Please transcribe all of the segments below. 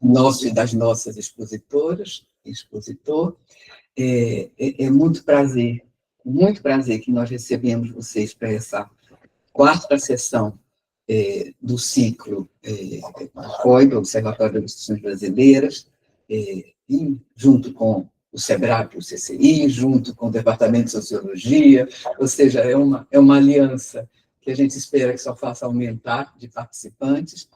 nosso e das nossas expositoras, expositor. É muito prazer que nós recebemos vocês para essa quarta sessão do ciclo COI, do Observatório das Instituições Brasileiras, e junto com o SEBRAP, o CCI, junto com o Departamento de Sociologia, ou seja, é uma aliança que a gente espera que só faça aumentar de participantes,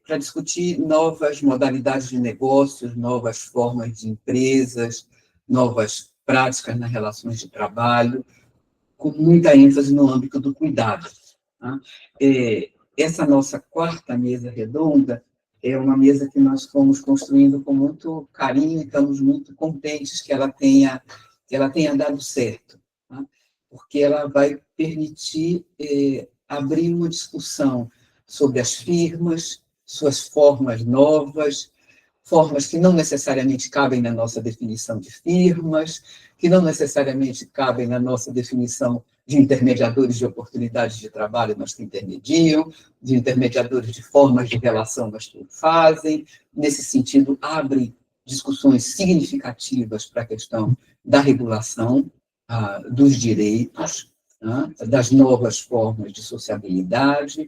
para discutir novas modalidades de negócios, novas formas de empresas, novas práticas nas relações de trabalho, com muita ênfase no âmbito do cuidado. Tá? Essa nossa quarta mesa redonda é uma mesa que nós fomos construindo com muito carinho e estamos muito contentes que ela tenha dado certo, tá? Porque ela vai permitir abrir uma discussão sobre as firmas, suas formas novas, formas que não necessariamente cabem na nossa definição de firmas, que não necessariamente cabem na nossa definição de intermediadores de oportunidades de trabalho, mas que intermediam, de intermediadores de formas de relação, mas que fazem. Nesse sentido, abre discussões significativas para a questão da regulação dos direitos, das novas formas de sociabilidade,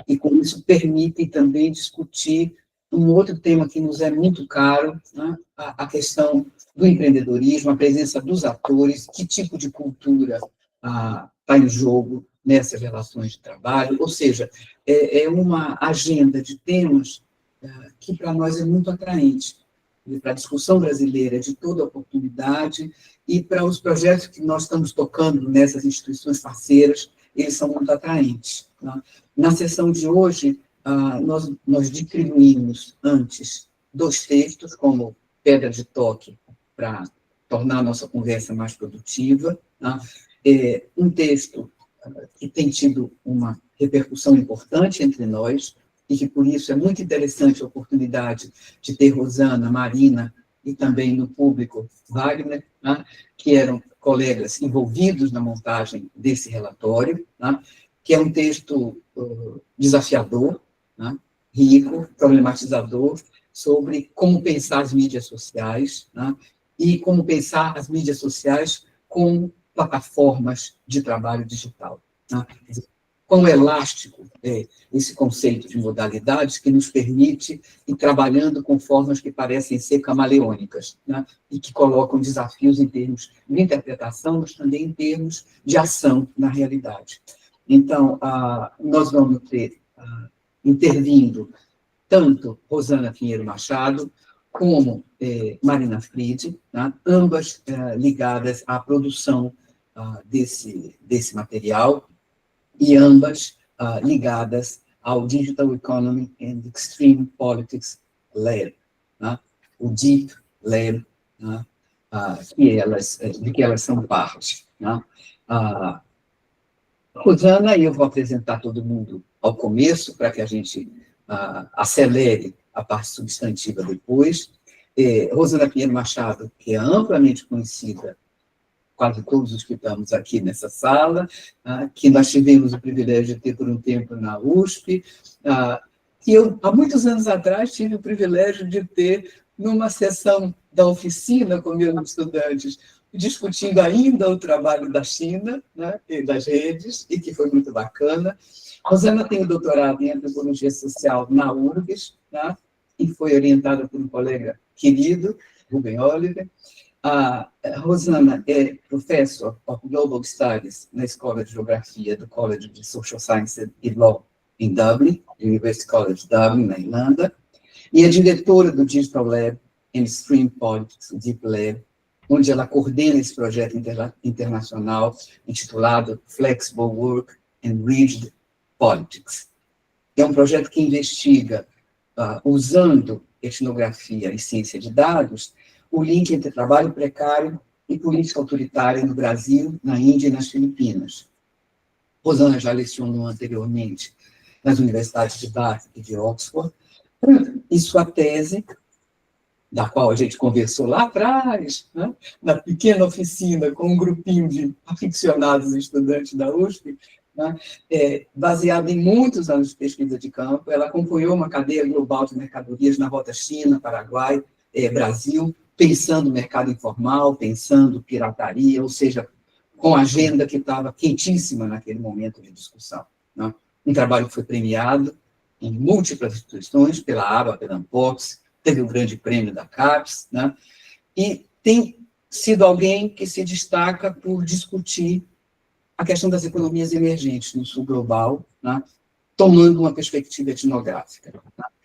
e com isso permite também discutir um outro tema que nos é muito caro, a questão do empreendedorismo, a presença dos atores, que tipo de cultura está em jogo nessas relações de trabalho, ou seja, é uma agenda de temas que para nós é muito atraente, para a discussão brasileira de toda oportunidade e para os projetos que nós estamos tocando nessas instituições parceiras, eles são muito atraentes. Tá? Na sessão de hoje, nós distribuímos antes 2 textos como pedra de toque para tornar a nossa conversa mais produtiva. Tá? Um texto que tem tido uma repercussão importante entre nós, e que, por isso, é muito interessante a oportunidade de ter Rosana, Marina e também no público Wagner, tá? Que eram colegas envolvidos na montagem desse relatório, tá? Que é um texto desafiador, tá? Rico, problematizador, sobre como pensar as mídias sociais, tá? E como pensar as mídias sociais como plataformas de trabalho digital. Tá? Quão elástico é esse conceito de modalidades que nos permite ir trabalhando com formas que parecem ser camaleônicas, né? E que colocam desafios em termos de interpretação, mas também em termos de ação na realidade. Então, nós vamos ter intervindo tanto Rosana Pinheiro Machado como Marina Fried, né? Ambas ligadas à produção desse material, e ambas ligadas ao Digital Economy and Extreme Politics Lab, né? O DEEP Lab, né? De que elas são parte. Né? Rosana, e eu vou apresentar todo mundo ao começo, para que a gente acelere a parte substantiva depois. Rosana Pinheiro Machado, que é amplamente conhecida, quase todos os que estamos aqui nessa sala, que nós tivemos o privilégio de ter por um tempo na USP, que eu, há muitos anos atrás, tive o privilégio de ter numa sessão da oficina com meus estudantes, discutindo ainda o trabalho da China, né, e das redes, e que foi muito bacana. Rosana tem o doutorado em Antropologia Social na URGS, né, e foi orientada por um colega querido, Ruben Oliver. Rosana é Professor of Global Studies na Escola de Geografia do College of Social Sciences e Law em Dublin, University College Dublin, na Irlanda, e é diretora do Digital Lab and Extreme Politics, Deep Lab, onde ela coordena esse projeto internacional intitulado Flexible Work and Rigid Politics. É um projeto que investiga, usando etnografia e ciência de dados, o link entre trabalho precário e política autoritária no Brasil, na Índia e nas Filipinas. Rosana já lecionou anteriormente nas universidades de Bath e de Oxford, e sua tese, da qual a gente conversou lá atrás, né, na pequena oficina com um grupinho de aficionados estudantes da USP, né? Baseada em muitos anos de pesquisa de campo, ela acompanhou uma cadeia global de mercadorias na rota China, Paraguai, Brasil, pensando mercado informal, pensando pirataria, ou seja, com a agenda que estava quentíssima naquele momento de discussão, né? Um trabalho que foi premiado em múltiplas instituições, pela ABA, pela Ampox, teve o grande prêmio da CAPES, né? E tem sido alguém que se destaca por discutir a questão das economias emergentes no sul global, né? Tomando uma perspectiva etnográfica, né?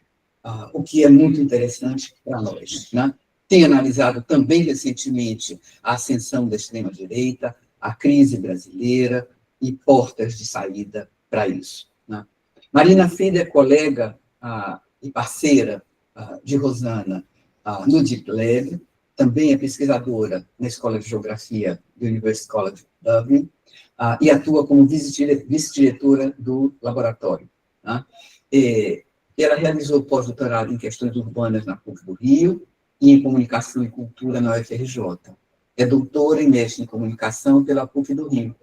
O que é muito interessante para nós, né? Tem analisado também recentemente a ascensão da extrema-direita, a crise brasileira e portas de saída para isso, né? Marina Filho é colega e parceira de Rosana no Deep Lab, também é pesquisadora na Escola de Geografia do University College Dublin, e atua como vice-diretora do laboratório, né? Ela realizou pós-doutorado em questões urbanas na PUC do Rio e em comunicação e cultura na UFRJ. É doutora e mestre em comunicação pela PUC do Rio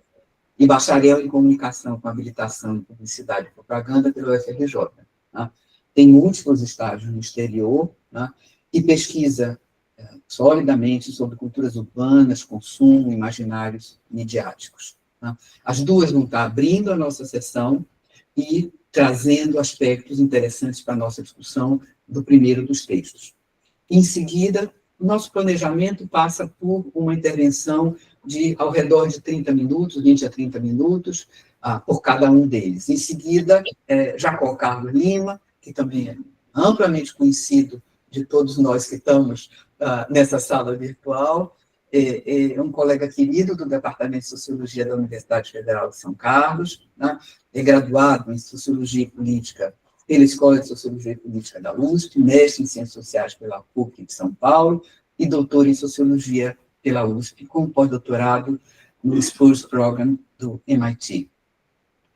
e bacharel em comunicação com habilitação em publicidade e propaganda pela UFRJ. Né? Tem múltiplos estágios no exterior, né? E pesquisa solidamente sobre culturas urbanas, consumo, imaginários midiáticos. Né? As duas vão estar abrindo a nossa sessão e trazendo aspectos interessantes para a nossa discussão do primeiro dos textos. Em seguida, o nosso planejamento passa por uma intervenção de ao redor de 30 minutos, 20 a 30 minutos, por cada um deles. Em seguida, Jacó Carlos Lima, que também é amplamente conhecido de todos nós que estamos nessa sala virtual, é um colega querido do Departamento de Sociologia da Universidade Federal de São Carlos, né? É graduado em Sociologia e Política pela Escola de Sociologia e Política da USP, mestre em Ciências Sociais pela PUC de São Paulo e doutor em Sociologia pela USP, com pós-doutorado no Spurs Program do MIT.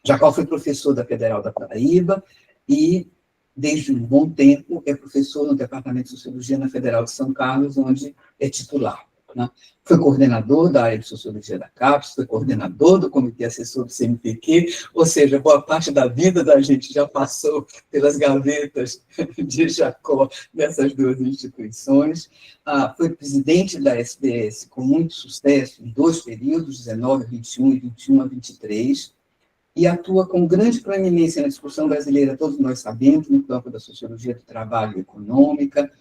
Jacó foi professor da Federal da Paraíba e, desde um bom tempo, é professor no Departamento de Sociologia na Federal de São Carlos, onde é titular. Né? Foi coordenador da área de Sociologia da CAPES, foi coordenador do Comitê Assessor do CNPq, ou seja, boa parte da vida da gente já passou pelas gavetas de Jacó nessas duas instituições. Foi presidente da SBS com muito sucesso em 2 períodos, 19 a 21 e 21 a 23, e atua com grande proeminência na discussão brasileira, todos nós sabemos, no campo da sociologia do trabalho econômica,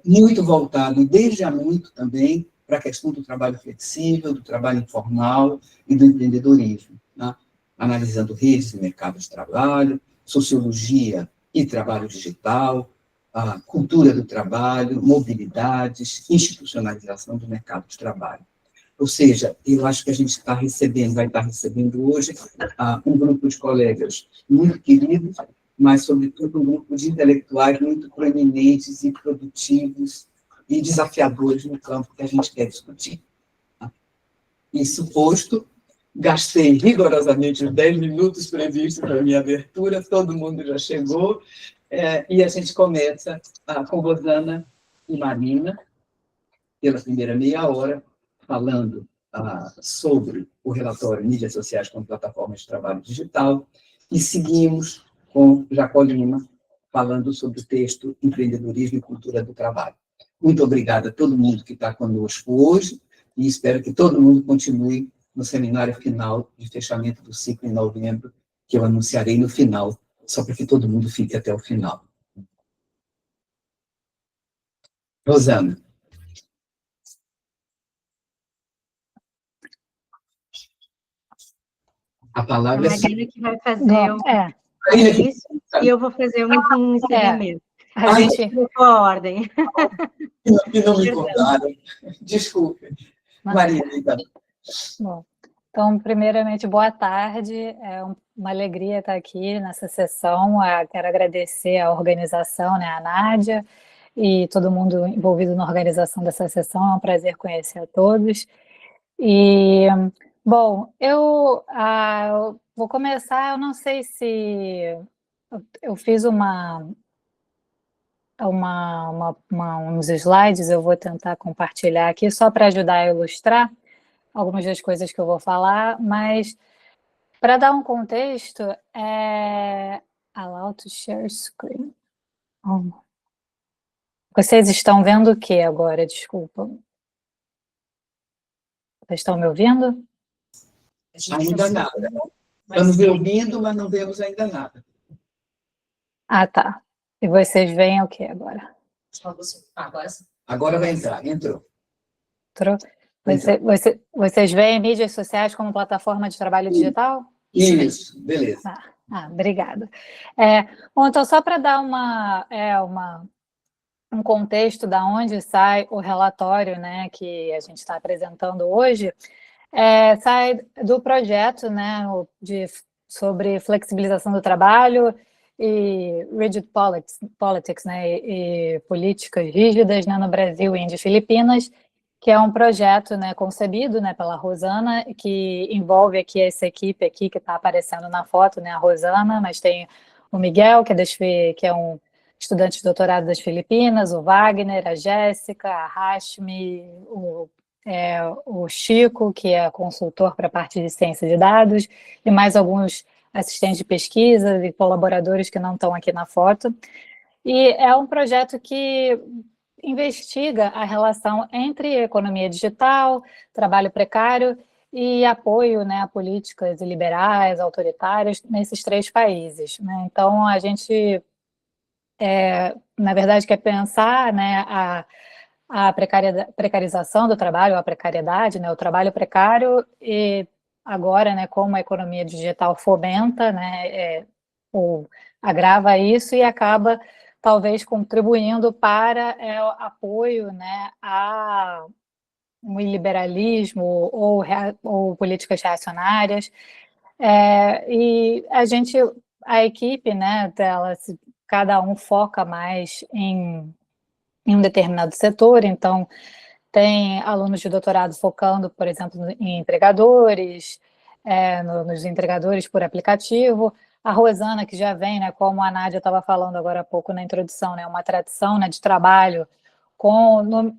muito voltado, desde há muito também, para a questão do trabalho flexível, do trabalho informal e do empreendedorismo, né? Analisando redes e mercados de trabalho, sociologia e trabalho digital, a cultura do trabalho, mobilidades, institucionalização do mercado de trabalho. Ou seja, eu acho que a gente vai estar recebendo hoje um grupo de colegas muito queridos, mas, sobretudo, um grupo de intelectuais muito proeminentes e produtivos e desafiadores no campo que a gente quer discutir. Isso posto, gastei rigorosamente os 10 minutos previstos para a minha abertura, todo mundo já chegou, e a gente começa com Rosana e Marina, pela primeira meia hora, falando sobre o relatório Mídias Sociais como Plataformas de Trabalho Digital, e seguimos com Jacó Lima, falando sobre o texto Empreendedorismo e Cultura do Trabalho. Muito obrigada a todo mundo que está conosco hoje, e espero que todo mundo continue no seminário final de fechamento do ciclo em novembro, que eu anunciarei no final, só para que todo mundo fique até o final. Rosana. A palavra é a Marina que vai fazer o início e eu vou fazer um encerramento. A gente trocou a ordem. E não me contaram. Desculpe. Marina, então. Bom, então, primeiramente, boa tarde. É uma alegria estar aqui nessa sessão. Quero agradecer a organização, né, a Nádia, e todo mundo envolvido na organização dessa sessão. É um prazer conhecer a todos. E, bom, eu vou começar, eu não sei se... Eu fiz uns slides, eu vou tentar compartilhar aqui, só para ajudar a ilustrar algumas das coisas que eu vou falar, mas Para dar um contexto, allow to share screen. Vocês estão vendo o que agora? Desculpa. Vocês estão me ouvindo? Ainda nada. Estamos ouvindo, mas não vemos ainda nada. Ah, tá. E vocês veem o que agora? Agora vai entrar, entrou. Entrou? Vocês veem mídias sociais como plataforma de trabalho digital? Isso, beleza. Obrigada. Bom, então, só para dar um contexto da onde sai o relatório, né, que a gente está apresentando hoje, sai do projeto, né, sobre flexibilização do trabalho e rigid politics, né, e políticas rígidas, né, no Brasil, Índia e Filipinas, que é um projeto, né, concebido, né, pela Rosana, que envolve aqui essa equipe aqui que está aparecendo na foto, né, a Rosana, mas tem o Miguel, que é um estudante de doutorado das Filipinas, o Wagner, a Jéssica, a Hashmi, o Chico, que é consultor para a parte de ciência de dados, e mais alguns assistentes de pesquisa e colaboradores que não estão aqui na foto. E é um projeto que investiga a relação entre economia digital, trabalho precário e apoio, né, a políticas liberais, autoritárias nesses 3 países, né? Então, a gente, na verdade, quer pensar, né, a precarização do trabalho, a precariedade, né, o trabalho precário, e agora, né, como a economia digital fomenta, né, ou agrava isso e acaba talvez contribuindo para o apoio, né, a um liberalismo ou políticas reacionárias. E a equipe, né, cada um foca mais em um determinado setor, então tem alunos de doutorado focando, por exemplo, em entregadores, nos entregadores por aplicativo. A Rosana, que já vem, né, como a Nádia estava falando agora há pouco na introdução, né, uma tradição, né, de trabalho com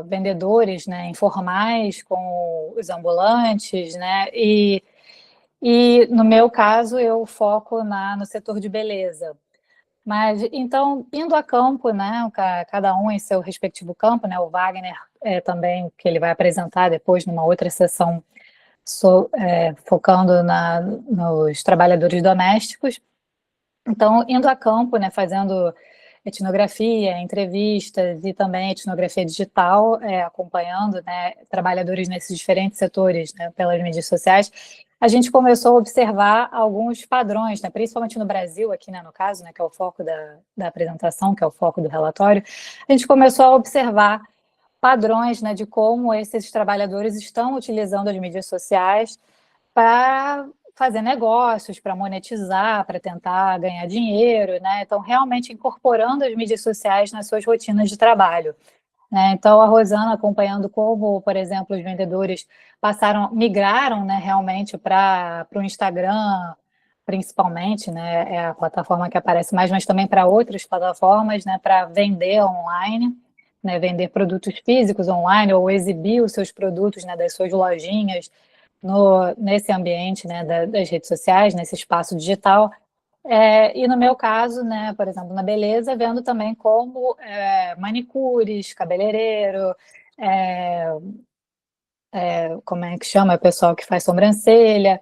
vendedores, né, informais, com os ambulantes, né, e no meu caso eu foco no setor de beleza. Mas, então, indo a campo, né, cada um em seu respectivo campo, né, o Wagner também, que ele vai apresentar depois numa outra sessão, focando nos trabalhadores domésticos. Então, indo a campo, né, fazendo etnografia, entrevistas e também etnografia digital, acompanhando, né, trabalhadores nesses diferentes setores, né, pelas mídias sociais, a gente começou a observar alguns padrões, né, principalmente no Brasil, aqui, né, no caso, né, que é o foco da apresentação, que é o foco do relatório, a gente começou a observar padrões, né, de como esses trabalhadores estão utilizando as mídias sociais para fazer negócios, para monetizar, para tentar ganhar dinheiro, né? Então, realmente incorporando as mídias sociais nas suas rotinas de trabalho, né? Então, a Rosana acompanhando como, por exemplo, os vendedores migraram, né, realmente para o Instagram, principalmente, né? É a plataforma que aparece mais, mas também para outras plataformas, né, para vender online, né, vender produtos físicos online ou exibir os seus produtos, né, das suas lojinhas nesse ambiente, né, das redes sociais, nesse espaço digital. E no meu caso, né, por exemplo, na beleza, vendo também como manicures, cabeleireiro, como é que chama o pessoal que faz sobrancelha,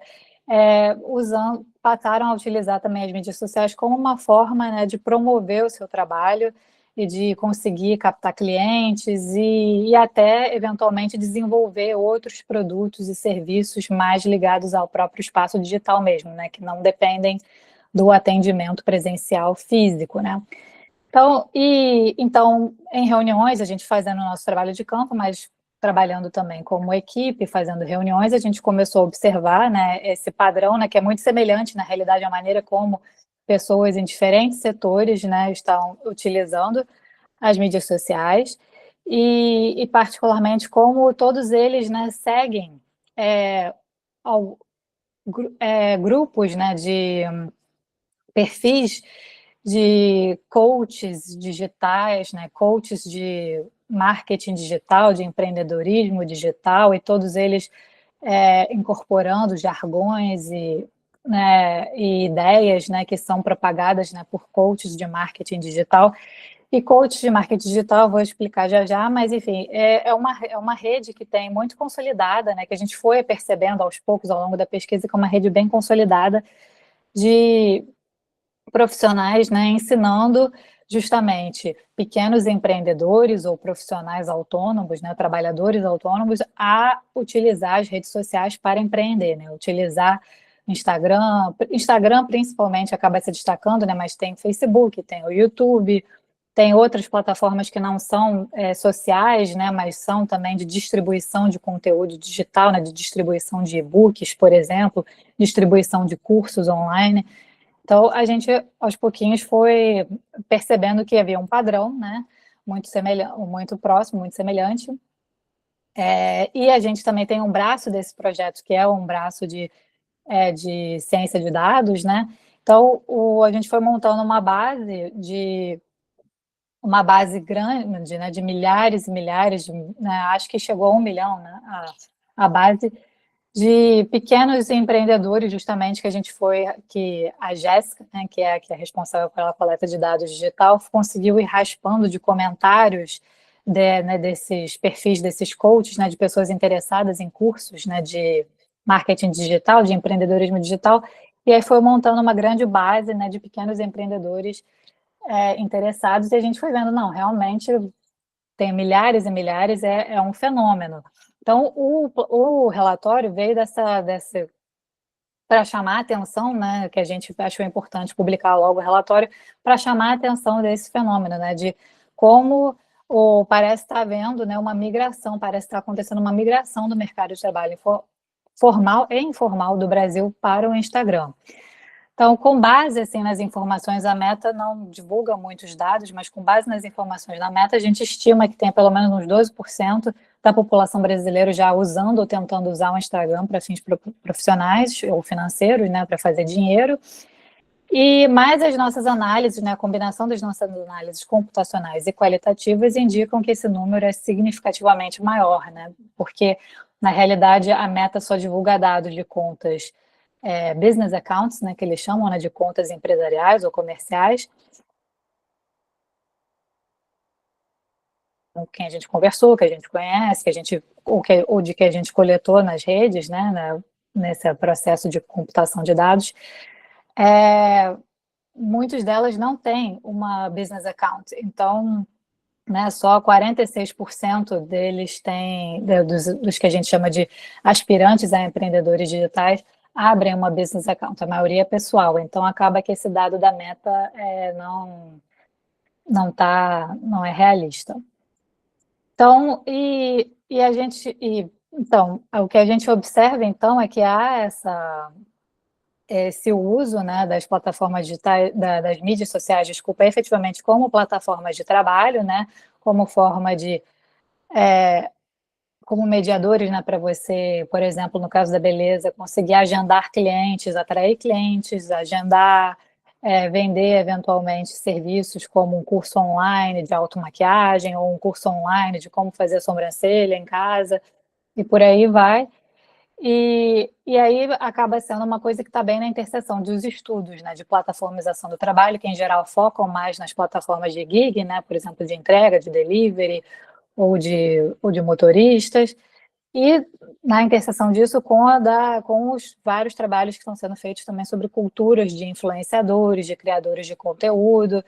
passaram a utilizar também as mídias sociais como uma forma, né, de promover o seu trabalho e de conseguir captar clientes e até, eventualmente, desenvolver outros produtos e serviços mais ligados ao próprio espaço digital mesmo, né, que não dependem do atendimento presencial físico, né. Então, em reuniões, a gente fazendo o nosso trabalho de campo, mas trabalhando também como equipe, fazendo reuniões, a gente começou a observar, né, esse padrão, né, que é muito semelhante, na realidade, à maneira como pessoas em diferentes setores, né, estão utilizando as mídias sociais e particularmente como todos eles, né, seguem grupos, né, de perfis de coaches digitais, né, coaches de marketing digital, de empreendedorismo digital, e todos eles incorporando jargões né, e ideias, né, que são propagadas, né, por coaches de marketing digital. E coach de marketing digital, vou explicar já já, mas enfim, é uma rede que tem muito consolidada, né, que a gente foi percebendo aos poucos ao longo da pesquisa, que é uma rede bem consolidada de profissionais, né, ensinando justamente pequenos empreendedores ou profissionais autônomos, né, trabalhadores autônomos, a utilizar as redes sociais para empreender, né, utilizar Instagram principalmente acaba se destacando, né, mas tem o Facebook, tem o YouTube, tem outras plataformas que não são sociais, né, mas são também de distribuição de conteúdo digital, né, de distribuição de e-books, por exemplo, distribuição de cursos online. Então, a gente, aos pouquinhos, foi percebendo que havia um padrão, né, muito semelhante, muito próximo, muito semelhante. E a gente também tem um braço desse projeto, que é um braço de ciência de dados, né? Então, a gente foi montando uma base grande, né, de milhares e milhares, né, acho que chegou a 1 milhão, né, a base de pequenos empreendedores, justamente, que a Jéssica, né, que é responsável pela coleta de dados digital, conseguiu ir raspando de comentários né, desses perfis, desses coaches, né, de pessoas interessadas em cursos, né, de marketing digital, de empreendedorismo digital, e aí foi montando uma grande base, né, de pequenos empreendedores interessados, e a gente foi vendo, não, realmente tem milhares e milhares, é um fenômeno. Então, o relatório veio para chamar a atenção, né, que a gente achou importante publicar logo o relatório, para chamar a atenção desse fenômeno, né, de como parece estar havendo, né, uma migração, parece estar acontecendo uma migração do mercado de trabalho formal e informal do Brasil para o Instagram. Então, com base assim, nas informações, a Meta não divulga muitos dados, mas com base nas informações da Meta, a gente estima que tem pelo menos uns 12% da população brasileira já usando ou tentando usar o Instagram para fins profissionais ou financeiros, né, para fazer dinheiro. E mais as nossas análises, né, a combinação das nossas análises computacionais e qualitativas indicam que esse número é significativamente maior, né, porque, na realidade, a Meta só divulga dados de contas business accounts, né, que eles chamam, né, de contas empresariais ou comerciais, com quem a gente conversou, que a gente conhece, ou de que a gente coletou nas redes, né, nesse processo de computação de dados, muitas delas não têm uma business account. Então, né, só 46% deles têm, dos que a gente chama de aspirantes a empreendedores digitais, abrem uma business account, a maioria é pessoal, então acaba que esse dado da Meta não é realista. Então, então, o que a gente observa, então, é que há esse uso, né, das plataformas digitais, das mídias sociais, desculpa, efetivamente como plataformas de trabalho, né, como forma de como mediadores, né, para você, por exemplo, no caso da beleza, conseguir agendar clientes, atrair clientes, agendar, vender eventualmente serviços como um curso online de automaquiagem ou um curso online de como fazer sobrancelha em casa e por aí vai. E aí acaba sendo uma coisa que está bem na interseção dos estudos, né, de plataformização do trabalho, que em geral focam mais nas plataformas de gig, né, por exemplo, de entrega, de delivery, ou de motoristas, e na interseção disso com os vários trabalhos que estão sendo feitos também sobre culturas de influenciadores, de criadores de conteúdo,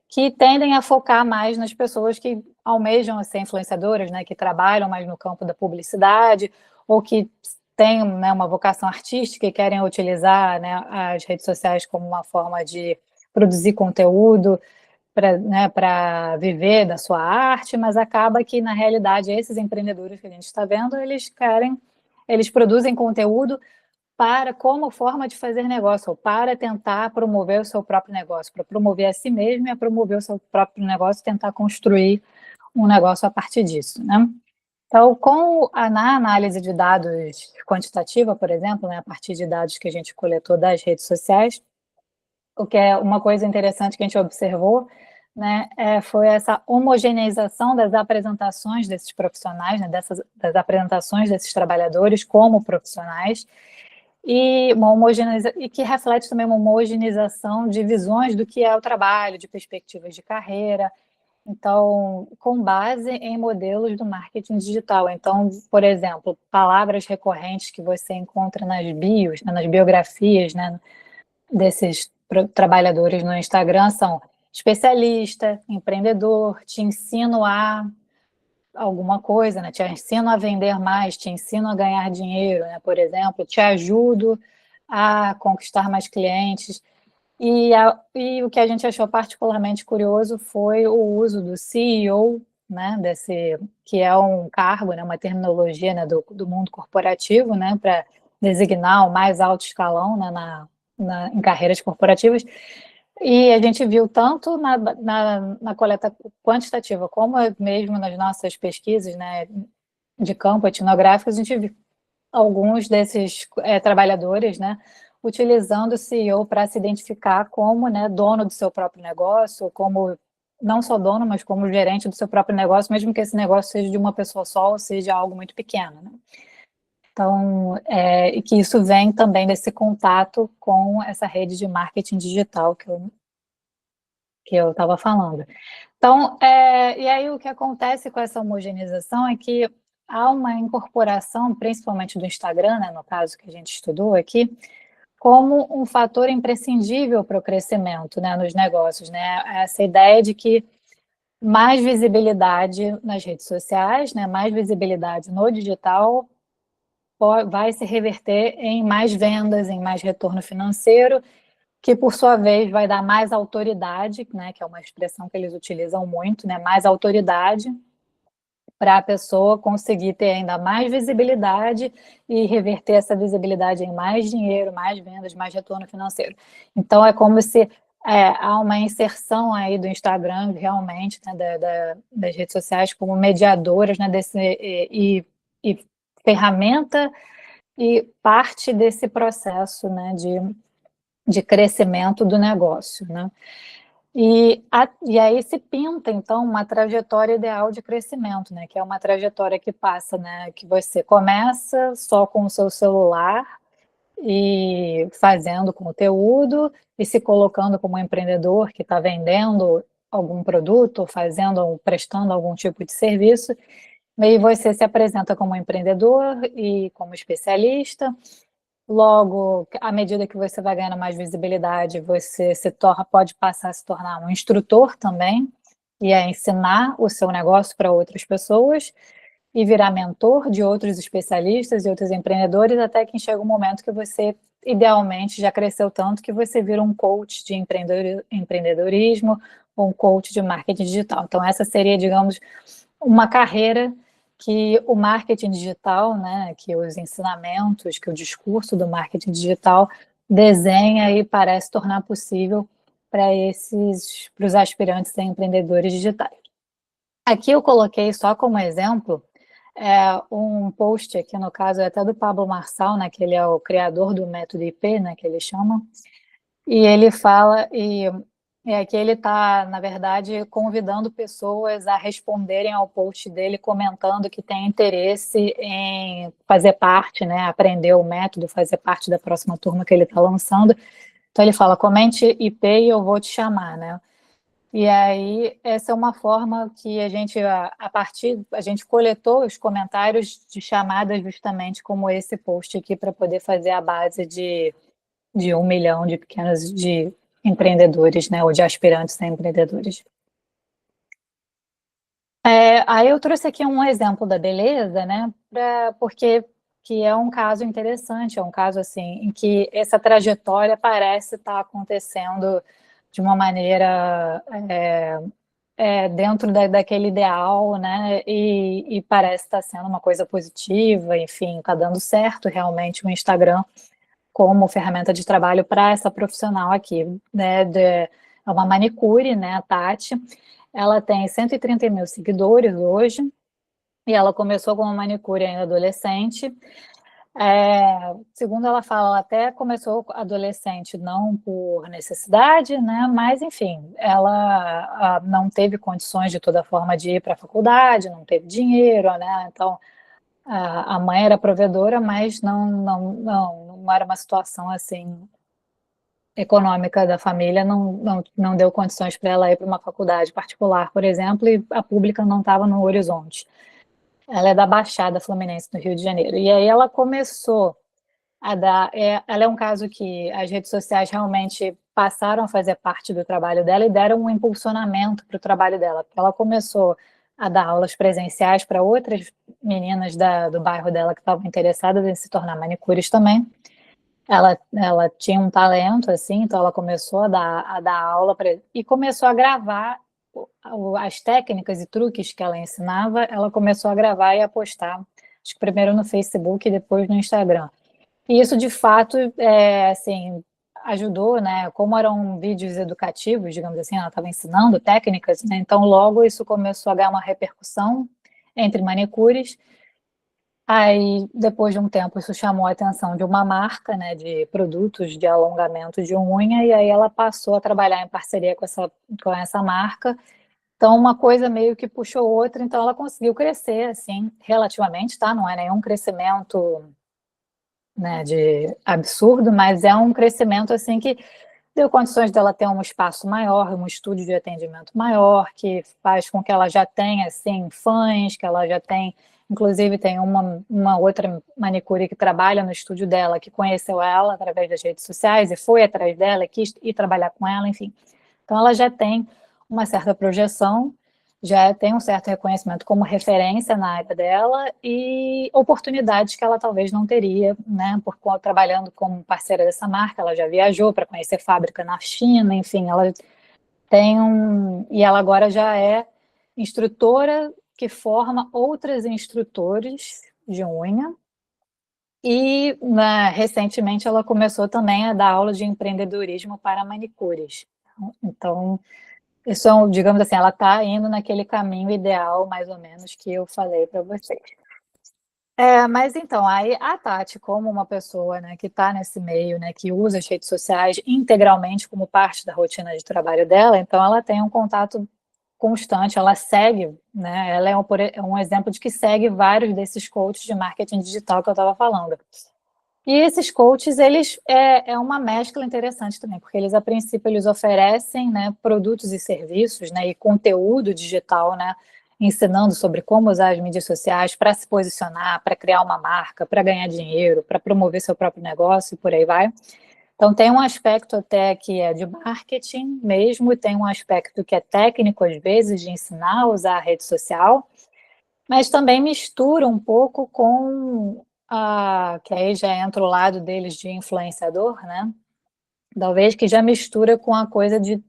que tendem a focar mais nas pessoas que almejam ser influenciadoras, né, que trabalham mais no campo da publicidade, ou que têm, né, uma vocação artística e querem utilizar, né, as redes sociais como uma forma de produzir conteúdo, para viver da sua arte, mas acaba que, na realidade, esses empreendedores que a gente está vendo, eles produzem conteúdo como forma de fazer negócio, ou para tentar promover o seu próprio negócio, para promover a si mesmo e a promover o seu próprio negócio, tentar construir um negócio a partir disso, né? Então, na análise de dados quantitativa, por exemplo, né, a partir de dados que a gente coletou das redes sociais, o que é uma coisa interessante que a gente observou, né, foi essa homogeneização das apresentações desses profissionais, né, das apresentações desses trabalhadores como profissionais, e e que reflete também uma homogeneização de visões do que é o trabalho, de perspectivas de carreira, então, com base em modelos do marketing digital. Então, por exemplo, palavras recorrentes que você encontra nas bios, né, nas biografias, né, desses trabalhadores no Instagram são especialista, empreendedor, te ensino a alguma coisa, né? Te ensino a vender mais, te ensino a ganhar dinheiro, né? Por exemplo, te ajudo a conquistar mais clientes. E o que a gente achou particularmente curioso foi o uso do CEO, né, que é um cargo, né, uma terminologia, né, do mundo corporativo, né, para designar o mais alto escalão, né, em carreiras corporativas. E a gente viu tanto na coleta quantitativa como mesmo nas nossas pesquisas, né, de campo etnográfico, a gente viu alguns desses trabalhadores, né, utilizando o CEO para se identificar como, né, dono do seu próprio negócio, como não só dono, mas como gerente do seu próprio negócio, mesmo que esse negócio seja de uma pessoa só ou seja algo muito pequeno, né? Então, e que isso vem também desse contato com essa rede de marketing digital que eu estava falando. Então, e aí o que acontece com essa homogeneização é que há uma incorporação, principalmente do Instagram, né, no caso que a gente estudou aqui, como um fator imprescindível para o crescimento, né, nos negócios, né? Essa ideia de que mais visibilidade nas redes sociais, né, mais visibilidade no digital vai se reverter em mais vendas, em mais retorno financeiro, que por sua vez vai dar mais autoridade, né, que é uma expressão que eles utilizam muito, né, mais autoridade para a pessoa conseguir ter ainda mais visibilidade e reverter essa visibilidade em mais dinheiro, mais vendas, mais retorno financeiro. Então, é como se há uma inserção aí do Instagram, realmente, né, das redes sociais como mediadoras, né, e ferramenta e parte desse processo, né, de crescimento do negócio, né? E aí se pinta, então, uma trajetória ideal de crescimento, né? Que é uma trajetória que passa, né? Que você começa só com o seu celular e fazendo conteúdo e se colocando como empreendedor que está vendendo algum produto, prestando algum tipo de serviço, e aí você se apresenta como empreendedor e como especialista. Logo, à medida que você vai ganhando mais visibilidade, você pode passar a se tornar um instrutor também, e a ensinar o seu negócio para outras pessoas, e virar mentor de outros especialistas e outros empreendedores, até que chega um momento que você, idealmente, já cresceu tanto que você vira um coach de empreendedorismo, ou um coach de marketing digital. Então, essa seria, digamos, uma carreira que o marketing digital, né, que os ensinamentos, que o discurso do marketing digital desenha e parece tornar possível para os aspirantes a empreendedores digitais. Aqui eu coloquei só como exemplo um post aqui, no caso, é até do Pablo Marçal, né, que ele é o criador do método IP, né, que ele chama, e ele fala, e aqui ele está, na verdade, convidando pessoas a responderem ao post dele, comentando que tem interesse em fazer parte, né, aprender o método, fazer parte da próxima turma que ele está lançando. Então ele fala, comente IP e eu vou te chamar, né? E aí, essa é uma forma que a gente coletou os comentários de chamadas justamente como esse post aqui, para poder fazer a base de 1 milhão de pequenos empreendedores, né, ou de aspirantes a empreendedores. Aí eu trouxe aqui um exemplo da beleza, né, porque que é um caso interessante, é um caso assim em que essa trajetória parece estar acontecendo de uma maneira dentro daquele ideal, né, e parece estar sendo uma coisa positiva, enfim, está dando certo realmente o Instagram como ferramenta de trabalho para essa profissional aqui, né, é uma manicure, né, a Tati, ela tem 130 mil seguidores hoje, e ela começou como manicure ainda adolescente, Segundo ela fala, ela até começou adolescente não por necessidade, né? Mas, enfim, ela não teve condições de toda forma de ir para a faculdade, não teve dinheiro, né? Então, a mãe era provedora, mas não era uma situação assim econômica da família, não deu condições para ela ir para uma faculdade particular, por exemplo, e a pública não estava no horizonte. Ela é da Baixada Fluminense, no Rio de Janeiro. E aí ela começou a dar... ela é um caso que as redes sociais realmente passaram a fazer parte do trabalho dela e deram um impulsionamento para o trabalho dela, porque ela começou a dar aulas presenciais para outras meninas do bairro dela que estavam interessadas em se tornar manicures também. Ela tinha um talento, assim, então ela começou a dar aula e começou a gravar as técnicas e truques que ela ensinava, ela começou a gravar e a postar, acho que primeiro no Facebook e depois no Instagram. E isso, de fato, assim, ajudou, né? Como eram vídeos educativos, digamos assim, ela estava ensinando técnicas, né? Então logo isso começou a ganhar uma repercussão entre manicures. Aí, depois de um tempo, isso chamou a atenção de uma marca, né, de produtos de alongamento de unha, e aí ela passou a trabalhar em parceria com essa marca. Então, uma coisa meio que puxou outra, então ela conseguiu crescer, assim, relativamente, tá? Não é nenhum crescimento, né, de absurdo, mas é um crescimento, assim, que deu condições dela ter um espaço maior, um estúdio de atendimento maior, que faz com que ela já tenha, assim, fãs, que ela já tem... Inclusive, tem uma outra manicure que trabalha no estúdio dela, que conheceu ela através das redes sociais e foi atrás dela, quis ir trabalhar com ela, enfim. Então, ela já tem uma certa projeção, já tem um certo reconhecimento como referência na área dela e oportunidades que ela talvez não teria, né, trabalhando como parceira dessa marca. Ela já viajou para conhecer fábrica na China, enfim, ela tem e ela agora já é instrutora que forma outros instrutores de unha. E, né, recentemente ela começou também a dar aula de empreendedorismo para manicures. Então, isso digamos assim, ela está indo naquele caminho ideal, mais ou menos, que eu falei para vocês. Mas então, aí a Tati, como uma pessoa, né, que está nesse meio, né, que usa as redes sociais integralmente como parte da rotina de trabalho dela, então ela tem um contato constante, ela segue, né, ela é um exemplo de que segue vários desses coaches de marketing digital que eu estava falando. E esses coaches, eles é uma mescla interessante também, porque eles, a princípio, eles oferecem, né, produtos e serviços, né, e conteúdo digital, né, ensinando sobre como usar as mídias sociais para se posicionar, para criar uma marca, para ganhar dinheiro, para promover seu próprio negócio e por aí vai. Então, tem um aspecto até que é de marketing mesmo, e tem um aspecto que é técnico, às vezes, de ensinar a usar a rede social, mas também mistura um pouco com que aí já entra o lado deles de influenciador, né? Talvez que já mistura com a coisa de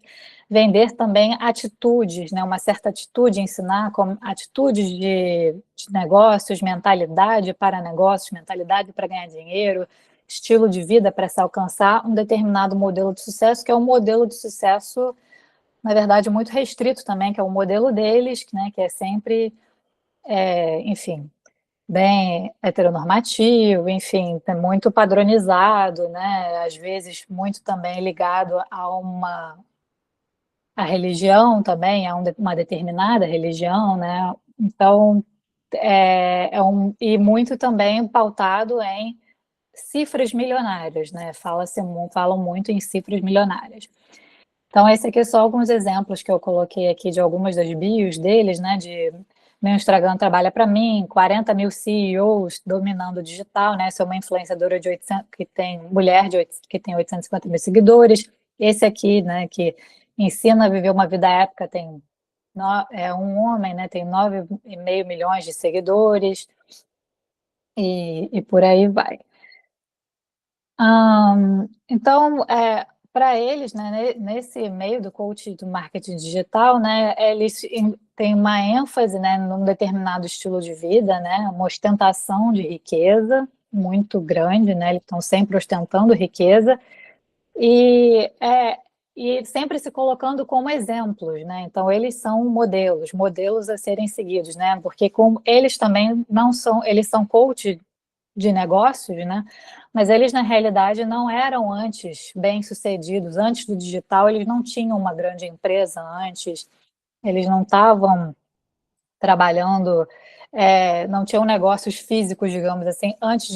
vender também atitudes, né? Uma certa atitude, ensinar como atitudes de negócios, mentalidade para negócios, mentalidade para ganhar dinheiro, estilo de vida para se alcançar um determinado modelo de sucesso, que é um modelo de sucesso, na verdade, muito restrito também, que é o modelo deles, né? Que é sempre, enfim, bem heteronormativo, enfim, muito padronizado, né? Às vezes muito também ligado a religião também, uma determinada religião, né? Então, e muito também pautado em cifras milionárias, né? Falam muito em cifras milionárias. Então, esse aqui é só alguns exemplos que eu coloquei aqui de algumas das bios deles, né? Meu Instagram trabalha para mim, 40 mil CEOs dominando o digital, né? Sou uma influenciadora de 800, que tem 850 mil seguidores. Esse aqui, né, que ensina a viver uma vida épica, é um homem, né? Tem 9,5 milhões de seguidores e por aí vai. Então, para eles, né, nesse meio do coach do marketing digital, né, eles têm uma ênfase, né, num determinado estilo de vida, né, uma ostentação de riqueza muito grande, né, eles estão sempre ostentando riqueza e sempre se colocando como exemplos, né, então eles são modelos a serem seguidos, né, porque como eles também não são, eles são coaches de negócios, né? Mas eles, na realidade, não eram antes bem-sucedidos. Antes do digital, eles não tinham uma grande empresa antes, eles não estavam trabalhando, não tinham negócios físicos, digamos assim, antes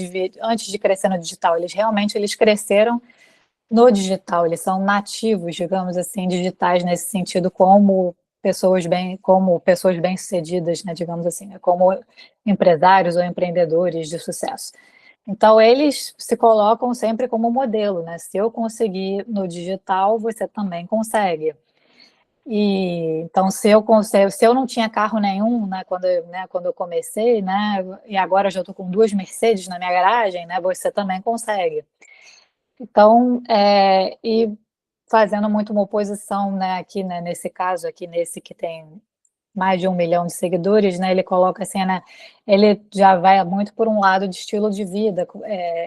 de crescer no digital. Eles cresceram no digital, eles são nativos, digamos assim, digitais nesse sentido, como pessoas bem-sucedidas, né, digamos assim, né, como empresários ou empreendedores de sucesso. Então, eles se colocam sempre como modelo, né? Se eu conseguir no digital, você também consegue. E então, se eu não tinha carro nenhum, né, quando eu comecei, né, e agora já estou com 2 Mercedes na minha garagem, né, você também consegue. Então, e fazendo muito uma oposição, né, aqui, né, nesse caso aqui, nesse que tem mais de 1 milhão de seguidores, né, ele coloca assim, né, ele já vai muito por um lado de estilo de vida,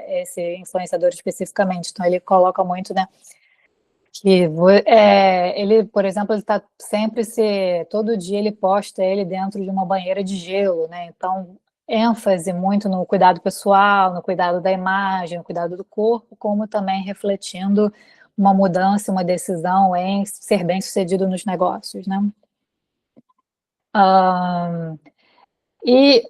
esse influenciador especificamente, então ele coloca muito, né, que ele, por exemplo, ele está sempre todo dia ele posta ele dentro de uma banheira de gelo, né, então ênfase muito no cuidado pessoal, no cuidado da imagem, no cuidado do corpo, como também refletindo uma mudança, uma decisão em ser bem-sucedido nos negócios, né. E,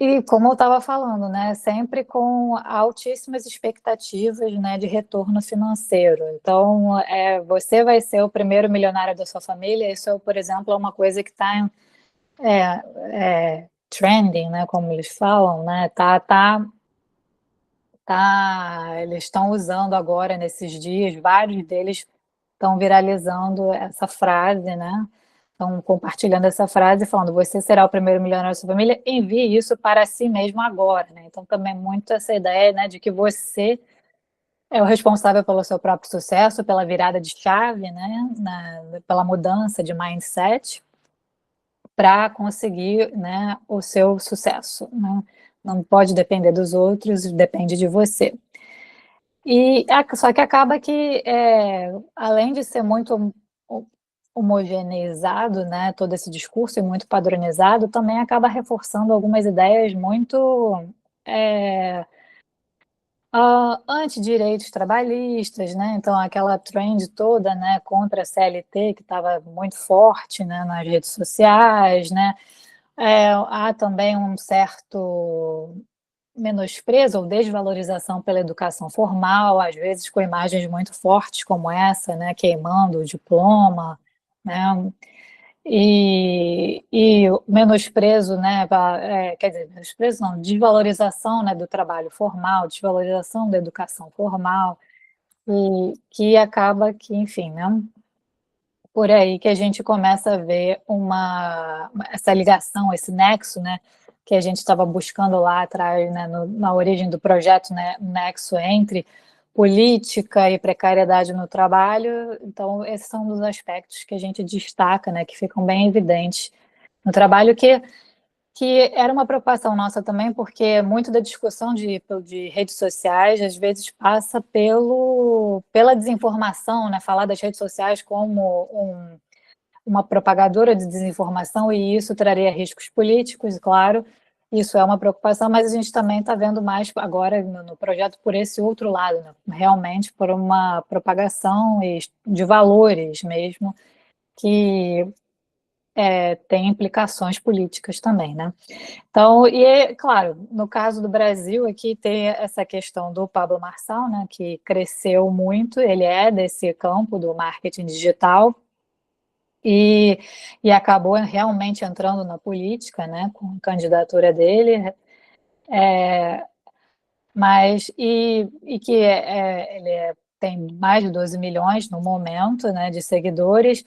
e como eu estava falando, né, sempre com altíssimas expectativas, né, de retorno financeiro. Então, você vai ser o primeiro milionário da sua família. Isso, por exemplo, é uma coisa que está trending, né, como eles falam, né, eles estão usando agora nesses dias, vários deles estão viralizando essa frase, né? Estão compartilhando essa frase, falando: você será o primeiro milionário da sua família, envie isso para si mesmo agora, né? Então, também muito essa ideia, né, de que você é o responsável pelo seu próprio sucesso, pela virada de chave, né, pela mudança de mindset para conseguir, né, o seu sucesso, né? Não pode depender dos outros, depende de você. Só que acaba que, além de ser muito homogeneizado, né, todo esse discurso e muito padronizado, também acaba reforçando algumas ideias muito antidireitos trabalhistas, né? Então, aquela trend toda, né, contra a CLT, que estava muito forte, né, nas redes sociais, né? Há também um certo menosprezo ou desvalorização pela educação formal, às vezes com imagens muito fortes como essa, né, queimando o diploma, né, e o menosprezo, né, quer dizer, menosprezo não, desvalorização, né, do trabalho formal, desvalorização da educação formal, e que acaba que, enfim, né, por aí que a gente começa a ver essa ligação, esse nexo, né, que a gente estava buscando lá atrás, né, na origem do projeto, né, um nexo entre política e precariedade no trabalho. Então, esses são um dos aspectos que a gente destaca, né, que ficam bem evidentes no trabalho, que era uma preocupação nossa também, porque muito da discussão de redes sociais, às vezes, passa pela desinformação, né? Falar das redes sociais como uma propagadora de desinformação, e isso traria riscos políticos, claro, isso é uma preocupação, mas a gente também está vendo mais agora no projeto por esse outro lado, né? Realmente por uma propagação de valores mesmo, que tem implicações políticas também, né? Então, claro, no caso do Brasil, aqui tem essa questão do Pablo Marçal, né, que cresceu muito, ele é desse campo do marketing digital e, acabou realmente entrando na política, né, com a candidatura dele, mas que ele tem mais de 12 milhões no momento, né, de seguidores.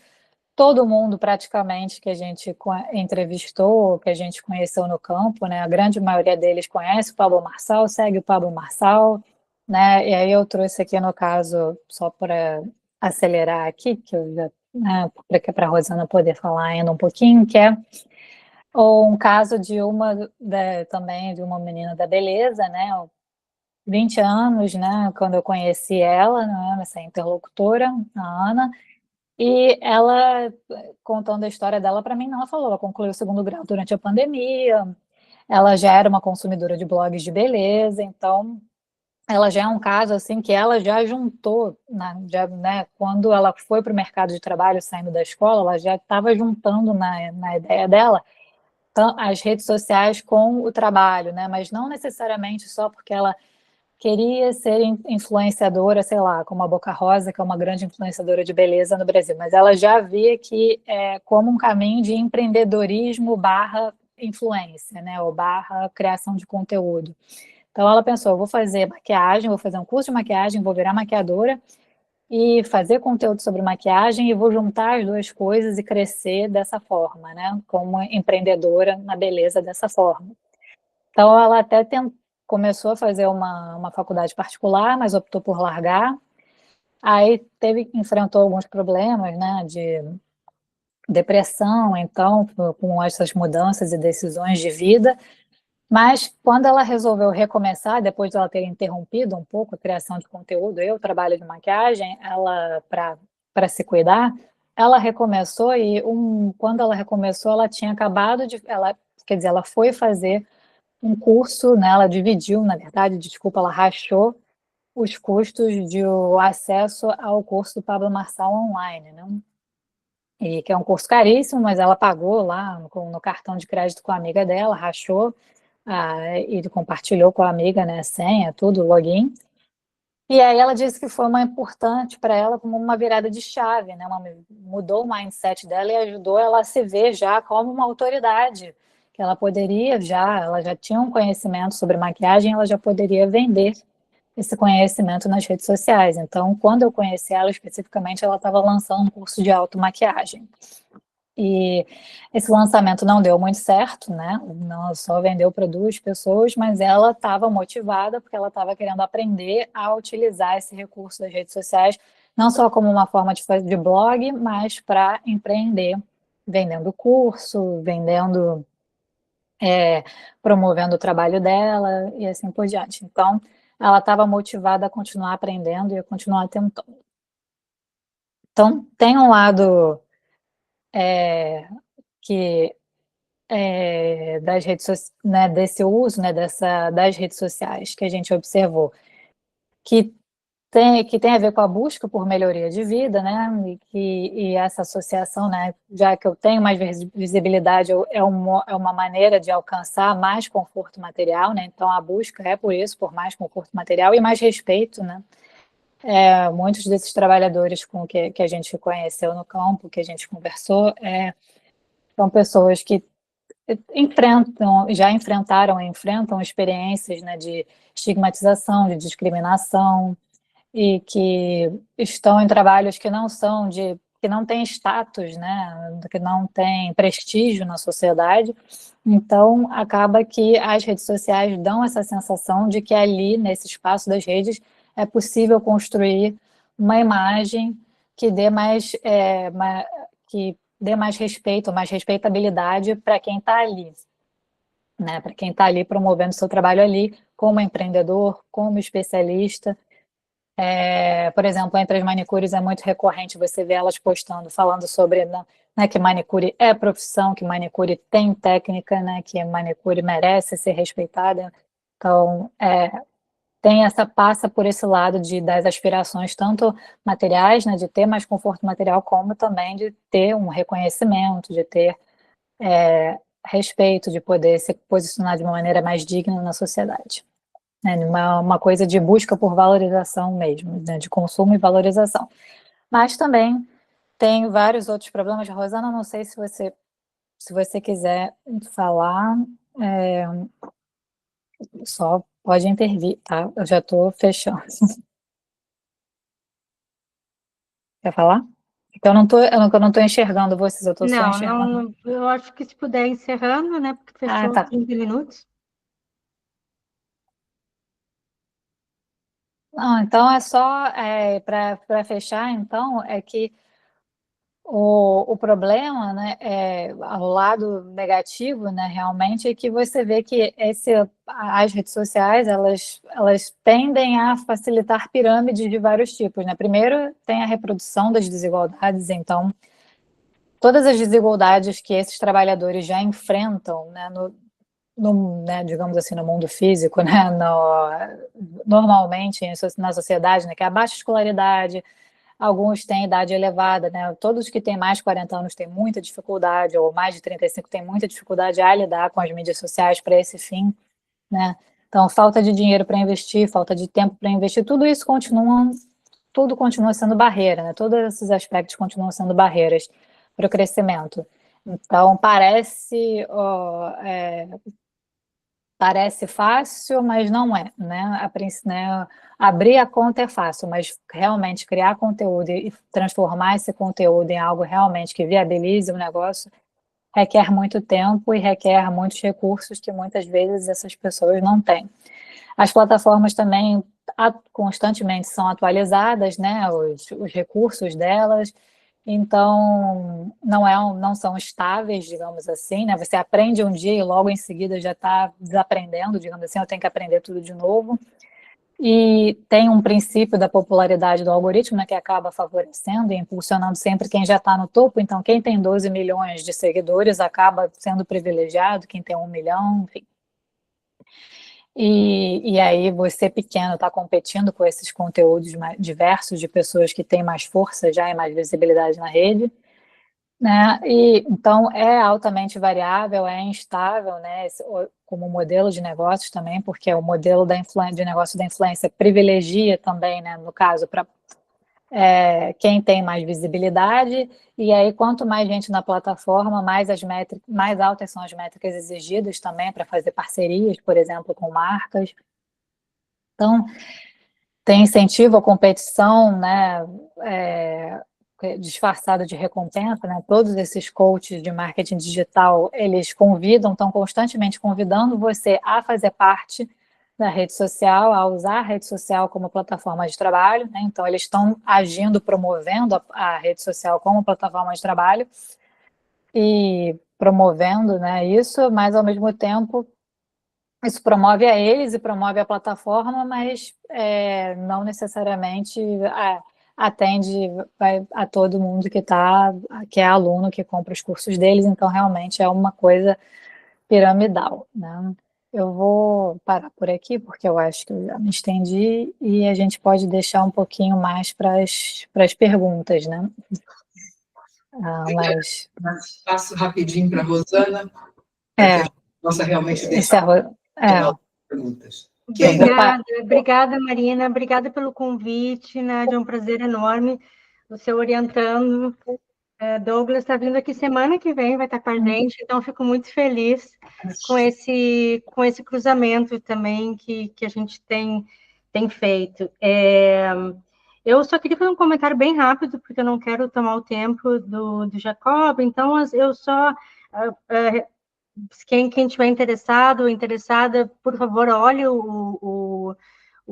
Todo mundo praticamente que a gente entrevistou, que a gente conheceu no campo, né, a grande maioria deles conhece o Pablo Marçal, segue o Pablo Marçal, né, e aí eu trouxe aqui no caso, só para acelerar aqui, que eu já, né, para a Rosana poder falar ainda um pouquinho, que é um caso também de uma menina da beleza, né, 20 anos, né, quando eu conheci ela, né, essa interlocutora, a Ana, e ela, contando a história dela para mim, não, ela falou, ela concluiu o segundo grau durante a pandemia, ela já era uma consumidora de blogs de beleza, então ela já é um caso assim que ela já juntou, né, quando ela foi para o mercado de trabalho saindo da escola, ela já estava juntando na ideia dela as redes sociais com o trabalho, né, mas não necessariamente só porque ela queria ser influenciadora, sei lá, como a Boca Rosa, que é uma grande influenciadora de beleza no Brasil, mas ela já via que como um caminho de empreendedorismo barra influência, né, ou barra criação de conteúdo. Então ela pensou, vou fazer maquiagem, vou fazer um curso de maquiagem, vou virar maquiadora e fazer conteúdo sobre maquiagem e vou juntar as duas coisas e crescer dessa forma, né, como empreendedora na beleza dessa forma. Então ela até começou a fazer uma faculdade particular, mas optou por largar. Aí enfrentou alguns problemas, né, de depressão, então, com essas mudanças e decisões de vida. Mas quando ela resolveu recomeçar, depois de ela ter interrompido um pouco a criação de conteúdo, eu trabalho de maquiagem, ela para se cuidar, ela recomeçou e quando ela recomeçou, ela tinha acabado de, quer dizer, ela foi fazer um curso, né, ela dividiu, na verdade, desculpa, ela rachou os custos de o acesso ao curso do Pablo Marçal online, né? E que é um curso caríssimo, mas ela pagou lá no cartão de crédito com a amiga dela, rachou, e compartilhou com a amiga, né, a senha, tudo, o login. E aí ela disse que foi uma importante para ela como uma virada de chave, né? Mudou o mindset dela e ajudou ela a se ver já como uma autoridade, que ela já tinha um conhecimento sobre maquiagem, ela já poderia vender esse conhecimento nas redes sociais. Então, quando eu conheci ela especificamente, ela estava lançando um curso de automaquiagem. E esse lançamento não deu muito certo, né? Não só vendeu para 2 pessoas, mas ela estava motivada porque ela estava querendo aprender a utilizar esse recurso das redes sociais, não só como uma forma de blog, mas para empreender, vendendo curso, promovendo o trabalho dela e assim por diante. Então, ela estava motivada a continuar aprendendo e a continuar tentando. Então, tem um lado que das redes sociais, né, desse uso, né, das redes sociais que a gente observou, que tem a ver com a busca por melhoria de vida, né, e essa associação, né, já que eu tenho mais visibilidade, é uma maneira de alcançar mais conforto material, né, então a busca é por isso, por mais conforto material e mais respeito, né. Muitos desses trabalhadores que a gente conheceu no campo, que a gente conversou, são pessoas que já enfrentaram e enfrentam experiências, né, de estigmatização, de discriminação, e que estão em trabalhos que não têm status, né, que não têm prestígio na sociedade. Então, acaba que as redes sociais dão essa sensação de que ali, nesse espaço das redes, é possível construir uma imagem que dê mais respeito, mais respeitabilidade para quem está ali, né? Para quem está ali promovendo seu trabalho ali, como empreendedor, como especialista. Por exemplo, entre as manicures é muito recorrente você ver elas postando, falando sobre, né, que manicure é profissão, que manicure tem técnica, né, que manicure merece ser respeitada. Então, passa por esse lado das aspirações, tanto materiais, né, de ter mais conforto material, como também de ter um reconhecimento, de ter respeito, de poder se posicionar de uma maneira mais digna na sociedade. Uma coisa de busca por valorização mesmo, né, de consumo e valorização. Mas também tem vários outros problemas. Rosana, não sei se você quiser falar, só pode intervir, tá? Eu já estou fechando. Quer falar? Então, eu não estou enxergando vocês, eu estou só enxergando. Não, eu acho que se puder ir encerrando, né? Porque fechou Tá. 30 minutos. Não, então é só para fechar, então, é que o problema, né, o lado negativo, né, realmente, é que você vê que as redes sociais, elas tendem a facilitar pirâmides de vários tipos, né? Primeiro, tem a reprodução das desigualdades, então, todas as desigualdades que esses trabalhadores já enfrentam, né, né, digamos assim, no mundo físico, né, normalmente na sociedade, né, que é a baixa escolaridade, alguns têm idade elevada, né, todos que têm mais de 40 anos têm muita dificuldade, ou mais de 35 têm muita dificuldade a lidar com as mídias sociais para esse fim, né, então falta de dinheiro para investir, falta de tempo para investir, tudo continua sendo barreira, né, todos esses aspectos continuam sendo barreiras para o crescimento. Então, parece fácil, mas não é, né? Abrir a conta é fácil, mas realmente criar conteúdo e transformar esse conteúdo em algo realmente que viabilize o negócio requer muito tempo e requer muitos recursos que muitas vezes essas pessoas não têm. As plataformas também constantemente são atualizadas, né? Os recursos delas. Então, não são estáveis, digamos assim, né? Você aprende um dia e logo em seguida já está desaprendendo, digamos assim, eu tenho que aprender tudo de novo. E tem um princípio da popularidade do algoritmo, né, que acaba favorecendo e impulsionando sempre quem já está no topo. Então, quem tem 12 milhões de seguidores acaba sendo privilegiado, quem tem 1 milhão, enfim. E aí você pequeno está competindo com esses conteúdos diversos de pessoas que têm mais força já e mais visibilidade na rede, né? E então é altamente variável, é instável, né? Como modelo de negócios também, porque o modelo de negócio da influência privilegia também, né? No caso, para quem tem mais visibilidade, e aí quanto mais gente na plataforma, mais altas são as métricas exigidas também para fazer parcerias, por exemplo, com marcas. Então, tem incentivo à competição, né, disfarçado de recompensa, né? Todos esses coaches de marketing digital, eles estão constantemente convidando você a fazer parte da rede social, a usar a rede social como plataforma de trabalho, né? Então, eles estão agindo, promovendo a rede social como plataforma de trabalho e promovendo, né, isso, mas, ao mesmo tempo, isso promove a eles e promove a plataforma, mas não necessariamente atende a todo mundo que é aluno, que compra os cursos deles, então realmente é uma coisa piramidal, né? Eu vou parar por aqui, porque eu acho que eu já me estendi, e a gente pode deixar um pouquinho mais para as perguntas, né? Mas passo rapidinho para a Rosana, para que a gente possa realmente deixar perguntas. Obrigada, Marina, obrigada pelo convite, Nádia, é um prazer enorme você orientando. Douglas está vindo aqui semana que vem, vai estar com a gente, então fico muito feliz com esse cruzamento também que a gente tem feito. Eu só queria fazer um comentário bem rápido, porque eu não quero tomar o tempo do Jacob, então eu só... Quem estiver interessado ou interessada, por favor, olhe o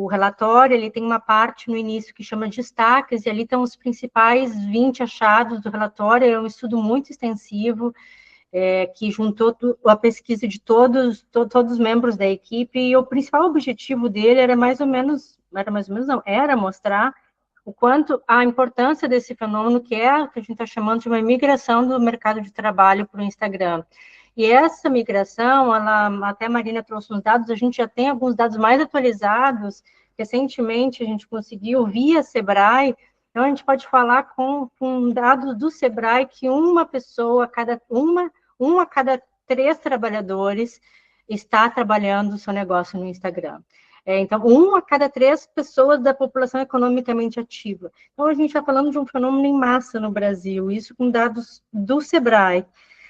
relatório, ele tem uma parte no início que chama destaques, e ali estão os principais 20 achados do relatório, é um estudo muito extensivo, que juntou a pesquisa de todos os membros da equipe, e o principal objetivo dele era mostrar o quanto a importância desse fenômeno, que a gente está chamando de uma migração do mercado de trabalho para o Instagram. E essa migração, até a Marina trouxe uns dados, a gente já tem alguns dados mais atualizados. Recentemente, a gente conseguiu, via Sebrae, então a gente pode falar com dados do Sebrae que uma a cada 3 trabalhadores está trabalhando o seu negócio no Instagram. Então, 1 a cada 3 pessoas da população economicamente ativa. Então, a gente está falando de um fenômeno em massa no Brasil, isso com dados do Sebrae.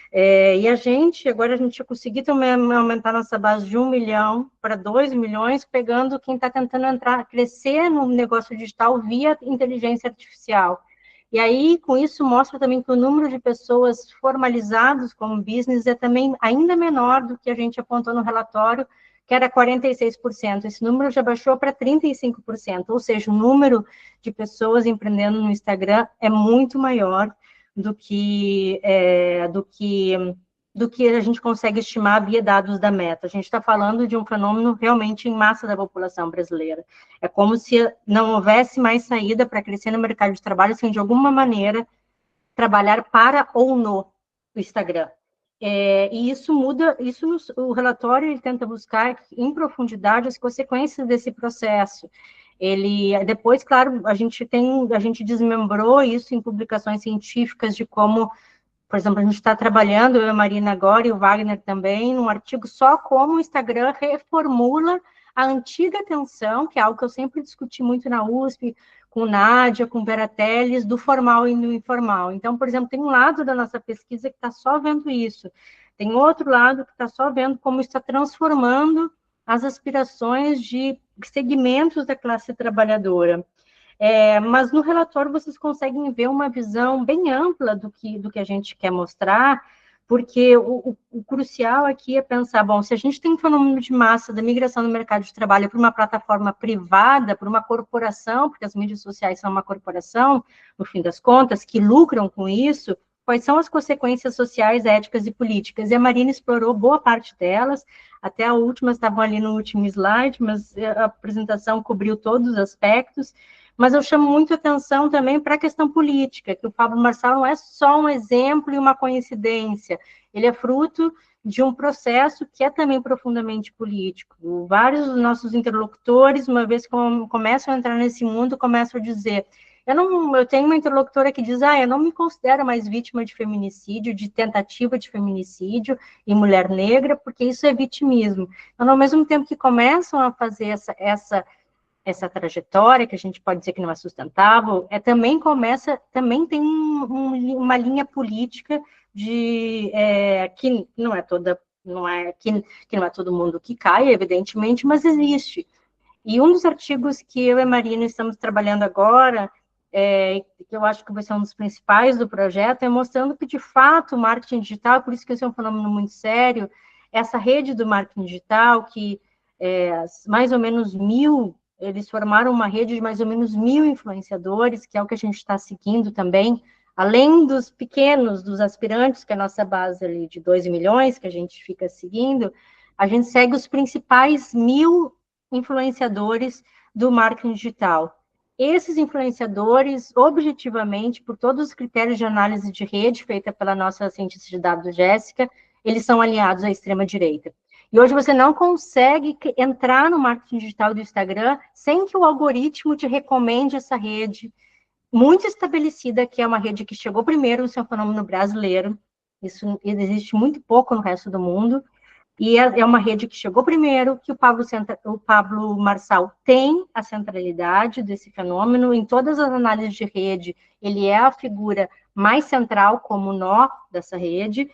E agora a gente conseguiu também aumentar nossa base de 1 milhão para 2 milhões, pegando quem está tentando crescer no negócio digital via inteligência artificial. E aí, com isso, mostra também que o número de pessoas formalizadas como business é também ainda menor do que a gente apontou no relatório, que era 46%. Esse número já baixou para 35%, ou seja, o número de pessoas empreendendo no Instagram é muito maior do que a gente consegue estimar via dados da Meta. A gente está falando de um fenômeno realmente em massa da população brasileira. É como se não houvesse mais saída para crescer no mercado de trabalho sem, de alguma maneira, trabalhar para ou no Instagram. E isso muda, o relatório ele tenta buscar em profundidade as consequências desse processo. Depois, claro, a gente desmembrou isso em publicações científicas de como, por exemplo, a gente está trabalhando, eu e a Marina agora, e o Wagner também, num artigo só como o Instagram reformula a antiga tensão, que é algo que eu sempre discuti muito na USP, com Nádia, com Vera Teles, do formal e do informal. Então, por exemplo, tem um lado da nossa pesquisa que está só vendo isso, tem outro lado que está só vendo como está transformando as aspirações de segmentos da classe trabalhadora. Mas no relatório vocês conseguem ver uma visão bem ampla do que a gente quer mostrar, porque o crucial aqui é pensar, bom, se a gente tem um fenômeno de massa da migração do mercado de trabalho para uma plataforma privada, para uma corporação, porque as mídias sociais são uma corporação, no fim das contas, que lucram com isso, quais são as consequências sociais, éticas e políticas? E a Marina explorou boa parte delas, até a última, estavam ali no último slide, mas a apresentação cobriu todos os aspectos. Mas eu chamo muito atenção também para a questão política, que o Pablo Marçal não é só um exemplo e uma coincidência, ele é fruto de um processo que é também profundamente político. Vários dos nossos interlocutores, uma vez que começam a entrar nesse mundo, começam a dizer, eu tenho uma interlocutora que diz, eu não me considero mais vítima de feminicídio, de tentativa de feminicídio em mulher negra, porque isso é vitimismo. Então, ao mesmo tempo que começam a fazer essa trajetória, que a gente pode dizer que não é sustentável, também tem uma linha política que não é todo mundo que cai, evidentemente, mas existe. E um dos artigos que eu e a Marina estamos trabalhando agora, que eu acho que vai ser um dos principais do projeto, é mostrando que, de fato, o marketing digital, por isso que esse é um fenômeno muito sério, essa rede do marketing digital, que mais ou menos eles formaram uma rede de mais ou menos 1.000 influenciadores, que é o que a gente está seguindo também, além dos pequenos, dos aspirantes, que é a nossa base ali de 2 milhões, que a gente fica seguindo, a gente segue os principais 1.000 influenciadores do marketing digital. Esses influenciadores, objetivamente, por todos os critérios de análise de rede feita pela nossa cientista de dados, Jéssica, eles são alinhados à extrema-direita. E hoje você não consegue entrar no marketing digital do Instagram sem que o algoritmo te recomende essa rede muito estabelecida, que é uma rede que chegou primeiro no seu fenômeno brasileiro. Isso existe muito pouco no resto do mundo. E é uma rede que chegou primeiro, que o Pablo Marçal tem a centralidade desse fenômeno. Em todas as análises de rede, ele é a figura mais central como nó dessa rede.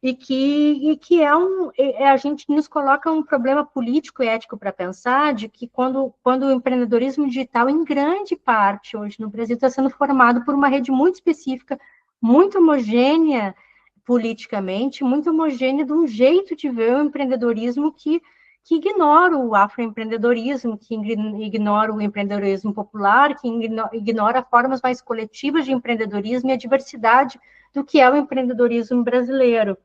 E que a gente nos coloca um problema político e ético para pensar de que quando o empreendedorismo digital, em grande parte, hoje no Brasil, está sendo formado por uma rede muito específica, muito homogênea politicamente, muito homogênea de um jeito de ver o empreendedorismo que ignora o afroempreendedorismo, que ignora o empreendedorismo popular, que ignora formas mais coletivas de empreendedorismo e a diversidade do que é o empreendedorismo brasileiro.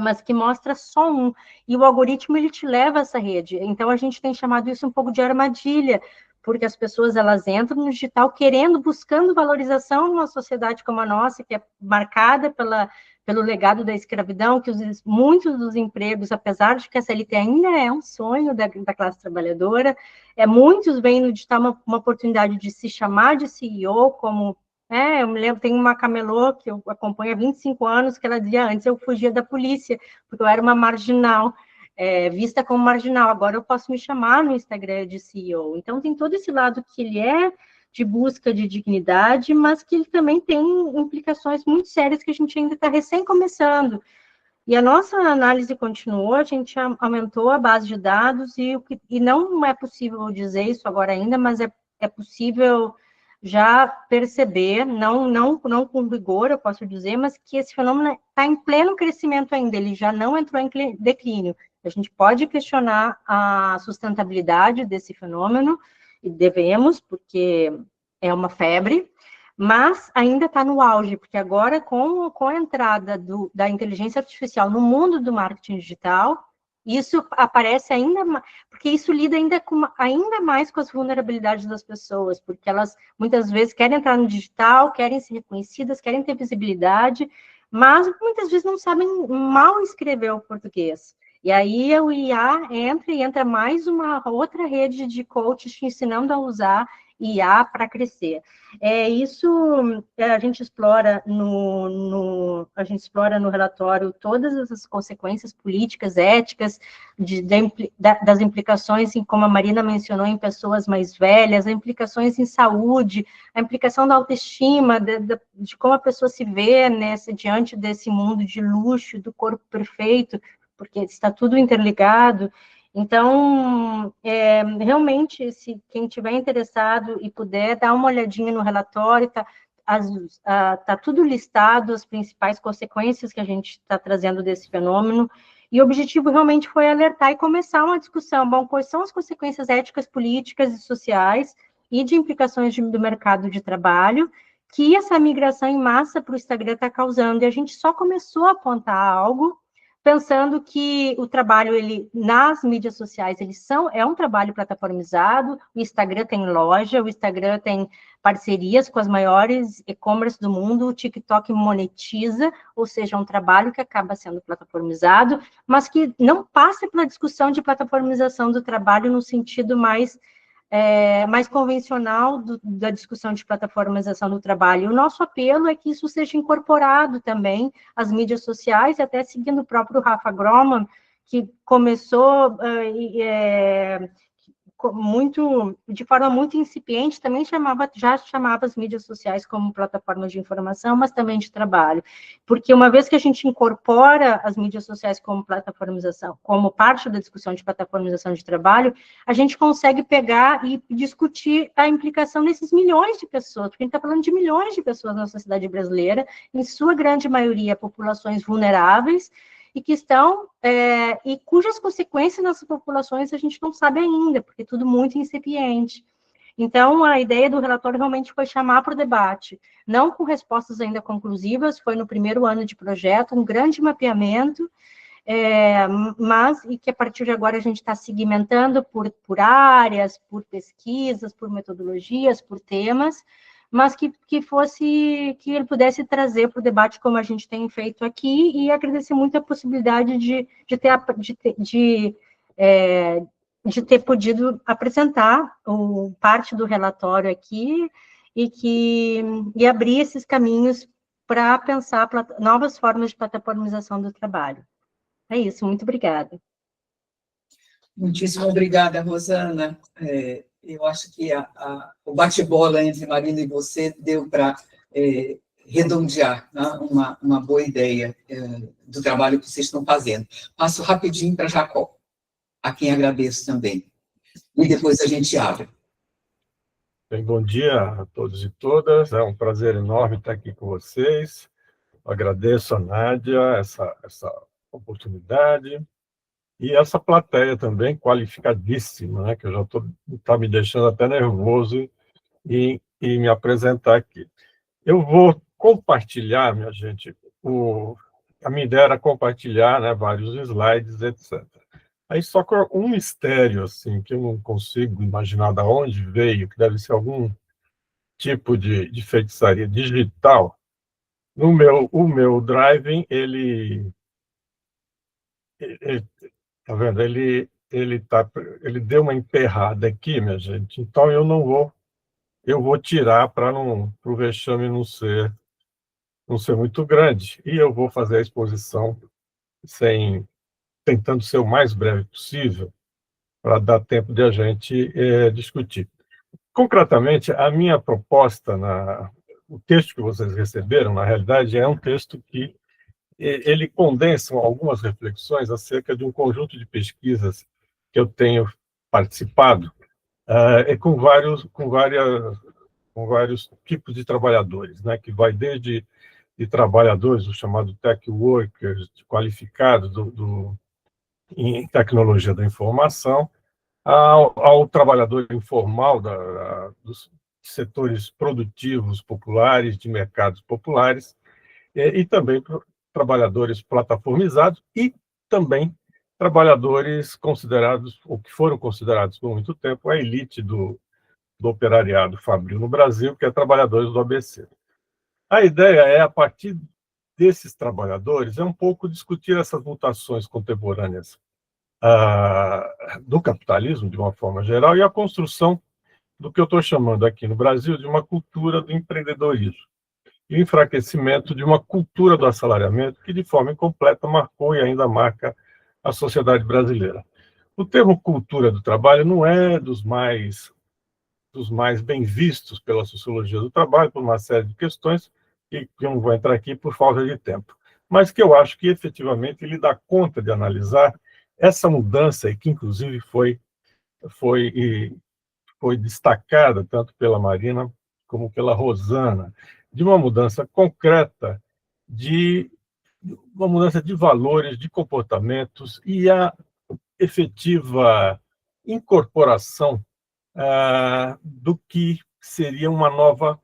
Mas que mostra só um. E o algoritmo, ele te leva a essa rede. Então, a gente tem chamado isso um pouco de armadilha, porque as pessoas, elas entram no digital buscando valorização numa sociedade como a nossa, que é marcada pelo legado da escravidão, que muitos dos empregos, apesar de que a CLT ainda é um sonho da classe trabalhadora, muitos veem no digital uma oportunidade de se chamar de CEO, como... eu me lembro, tem uma camelô que eu acompanho há 25 anos, que ela dizia, antes eu fugia da polícia, porque eu era uma marginal, vista como marginal, agora eu posso me chamar no Instagram de CEO. Então, tem todo esse lado que ele é de busca de dignidade, mas que ele também tem implicações muito sérias que a gente ainda está recém começando. E a nossa análise continuou, a gente aumentou a base de dados, e não é possível dizer isso agora ainda, mas é possível já perceber, não com rigor, eu posso dizer, mas que esse fenômeno está em pleno crescimento ainda, ele já não entrou em declínio. A gente pode questionar a sustentabilidade desse fenômeno, e devemos, porque é uma febre, mas ainda está no auge, porque agora, com a entrada da inteligência artificial no mundo do marketing digital, isso aparece ainda mais, porque isso lida ainda mais com as vulnerabilidades das pessoas, porque elas muitas vezes querem entrar no digital, querem ser reconhecidas, querem ter visibilidade, mas muitas vezes não sabem mal escrever o português. E aí o IA entra mais uma outra rede de coaches te ensinando a usar IA para crescer. Isso a gente explora no relatório todas as consequências políticas, éticas, das implicações, como a Marina mencionou, em pessoas mais velhas, as implicações em saúde, a implicação da autoestima, de como a pessoa se vê diante desse mundo de luxo, do corpo perfeito, porque está tudo interligado. Então, realmente, se quem tiver interessado e puder, dar uma olhadinha no relatório, tá tudo listado, as principais consequências que a gente está trazendo desse fenômeno, e o objetivo realmente foi alertar e começar uma discussão, bom, quais são as consequências éticas, políticas e sociais e de implicações do mercado de trabalho que essa migração em massa para o Instagram está causando, e a gente só começou a apontar algo pensando que o trabalho nas mídias sociais é um trabalho plataformizado. O Instagram tem loja, o Instagram tem parcerias com as maiores e-commerce do mundo, o TikTok monetiza, ou seja, é um trabalho que acaba sendo plataformizado, mas que não passa pela discussão de plataformização do trabalho no sentido mais convencional da discussão de plataformização do trabalho. O nosso apelo é que isso seja incorporado também às mídias sociais, até seguindo o próprio Rafa Groman, que começou de forma muito incipiente, também já chamava as mídias sociais como plataformas de informação, mas também de trabalho, porque uma vez que a gente incorpora as mídias sociais como plataformização, como parte da discussão de plataformização de trabalho, a gente consegue pegar e discutir a implicação desses milhões de pessoas, porque a gente está falando de milhões de pessoas na sociedade brasileira, em sua grande maioria populações vulneráveis, e que estão, e cujas consequências nessas populações a gente não sabe ainda, porque é tudo muito incipiente. Então, a ideia do relatório realmente foi chamar para o debate, não com respostas ainda conclusivas, foi no primeiro ano de projeto, um grande mapeamento, e que a partir de agora a gente está segmentando por áreas, por pesquisas, por metodologias, por temas, mas que ele pudesse trazer para o debate como a gente tem feito aqui, e agradecer muito a possibilidade de ter podido apresentar parte do relatório aqui e abrir esses caminhos para pensar novas formas de plataformização do trabalho. É isso, muito obrigada. Muitíssimo obrigada, Rosana. Eu acho que o bate-bola entre Marina e você deu para redondear, né, uma boa ideia do trabalho que vocês estão fazendo. Passo rapidinho para Jacó, a quem agradeço também. E depois a gente abre. Bem, bom dia a todos e todas. É um prazer enorme estar aqui com vocês. Agradeço a Nádia essa oportunidade. E essa plateia também, qualificadíssima, né, que eu já está me deixando até nervoso em me apresentar aqui. Eu vou compartilhar, minha gente, a minha ideia era compartilhar, né, vários slides, etc. Aí só que um mistério, assim, que eu não consigo imaginar de onde veio, que deve ser algum tipo de feitiçaria digital. O meu Drive, ele tá vendo? Ele deu uma emperrada aqui, minha gente. Então eu vou tirar para o vexame não ser muito grande. E eu vou fazer a exposição tentando ser o mais breve possível, para dar tempo de a gente discutir. Concretamente, a minha proposta, o texto que vocês receberam, na realidade, é um texto que ele condensa algumas reflexões acerca de um conjunto de pesquisas que eu tenho participado, com vários tipos de trabalhadores, né, que vai desde de trabalhadores, o chamado tech workers, qualificados em tecnologia da informação, ao trabalhador informal dos setores produtivos populares, de mercados populares, e também trabalhadores plataformizados e também trabalhadores considerados, ou que foram considerados por muito tempo, a elite do operariado fabril no Brasil, que é trabalhadores do ABC. A ideia é, a partir desses trabalhadores é um pouco discutir essas mutações contemporâneas do capitalismo, de uma forma geral, e a construção do que eu estou chamando aqui no Brasil de uma cultura do empreendedorismo, e o enfraquecimento de uma cultura do assalariamento que, de forma incompleta, marcou e ainda marca a sociedade brasileira. O termo cultura do trabalho não é dos mais bem vistos pela sociologia do trabalho, por uma série de questões, que eu não vou entrar aqui por falta de tempo, mas que eu acho que, efetivamente, ele dá conta de analisar essa mudança, e que, inclusive, foi destacada tanto pela Marina como pela Rosana, de uma mudança concreta, de uma mudança de valores, de comportamentos e a efetiva incorporação do que seria uma nova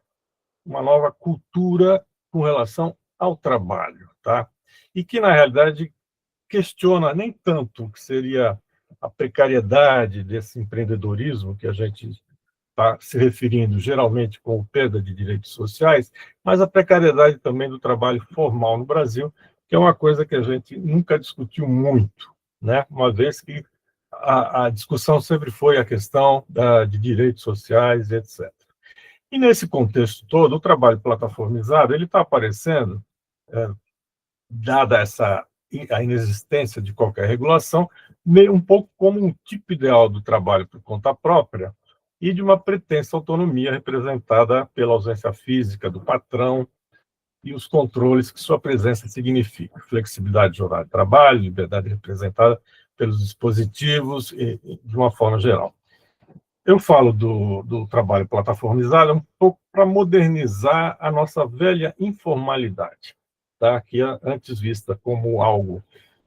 cultura com relação ao trabalho, tá? E que, na realidade, questiona nem tanto o que seria a precariedade desse empreendedorismo que a gente está se referindo geralmente com perda de direitos sociais, mas a precariedade também do trabalho formal no Brasil, que é uma coisa que a gente nunca discutiu muito, né? Uma vez que a discussão sempre foi a questão de direitos sociais, etc. E nesse contexto todo, o trabalho plataformizado ele está aparecendo, dada a inexistência de qualquer regulação, meio um pouco como um tipo ideal do trabalho por conta própria e de uma pretensa autonomia representada pela ausência física do patrão e os controles que sua presença significa. Flexibilidade de horário de trabalho, liberdade representada pelos dispositivos, e de uma forma geral. Eu falo do trabalho plataformizado um pouco para modernizar a nossa velha informalidade, tá? Que é antes vista como algo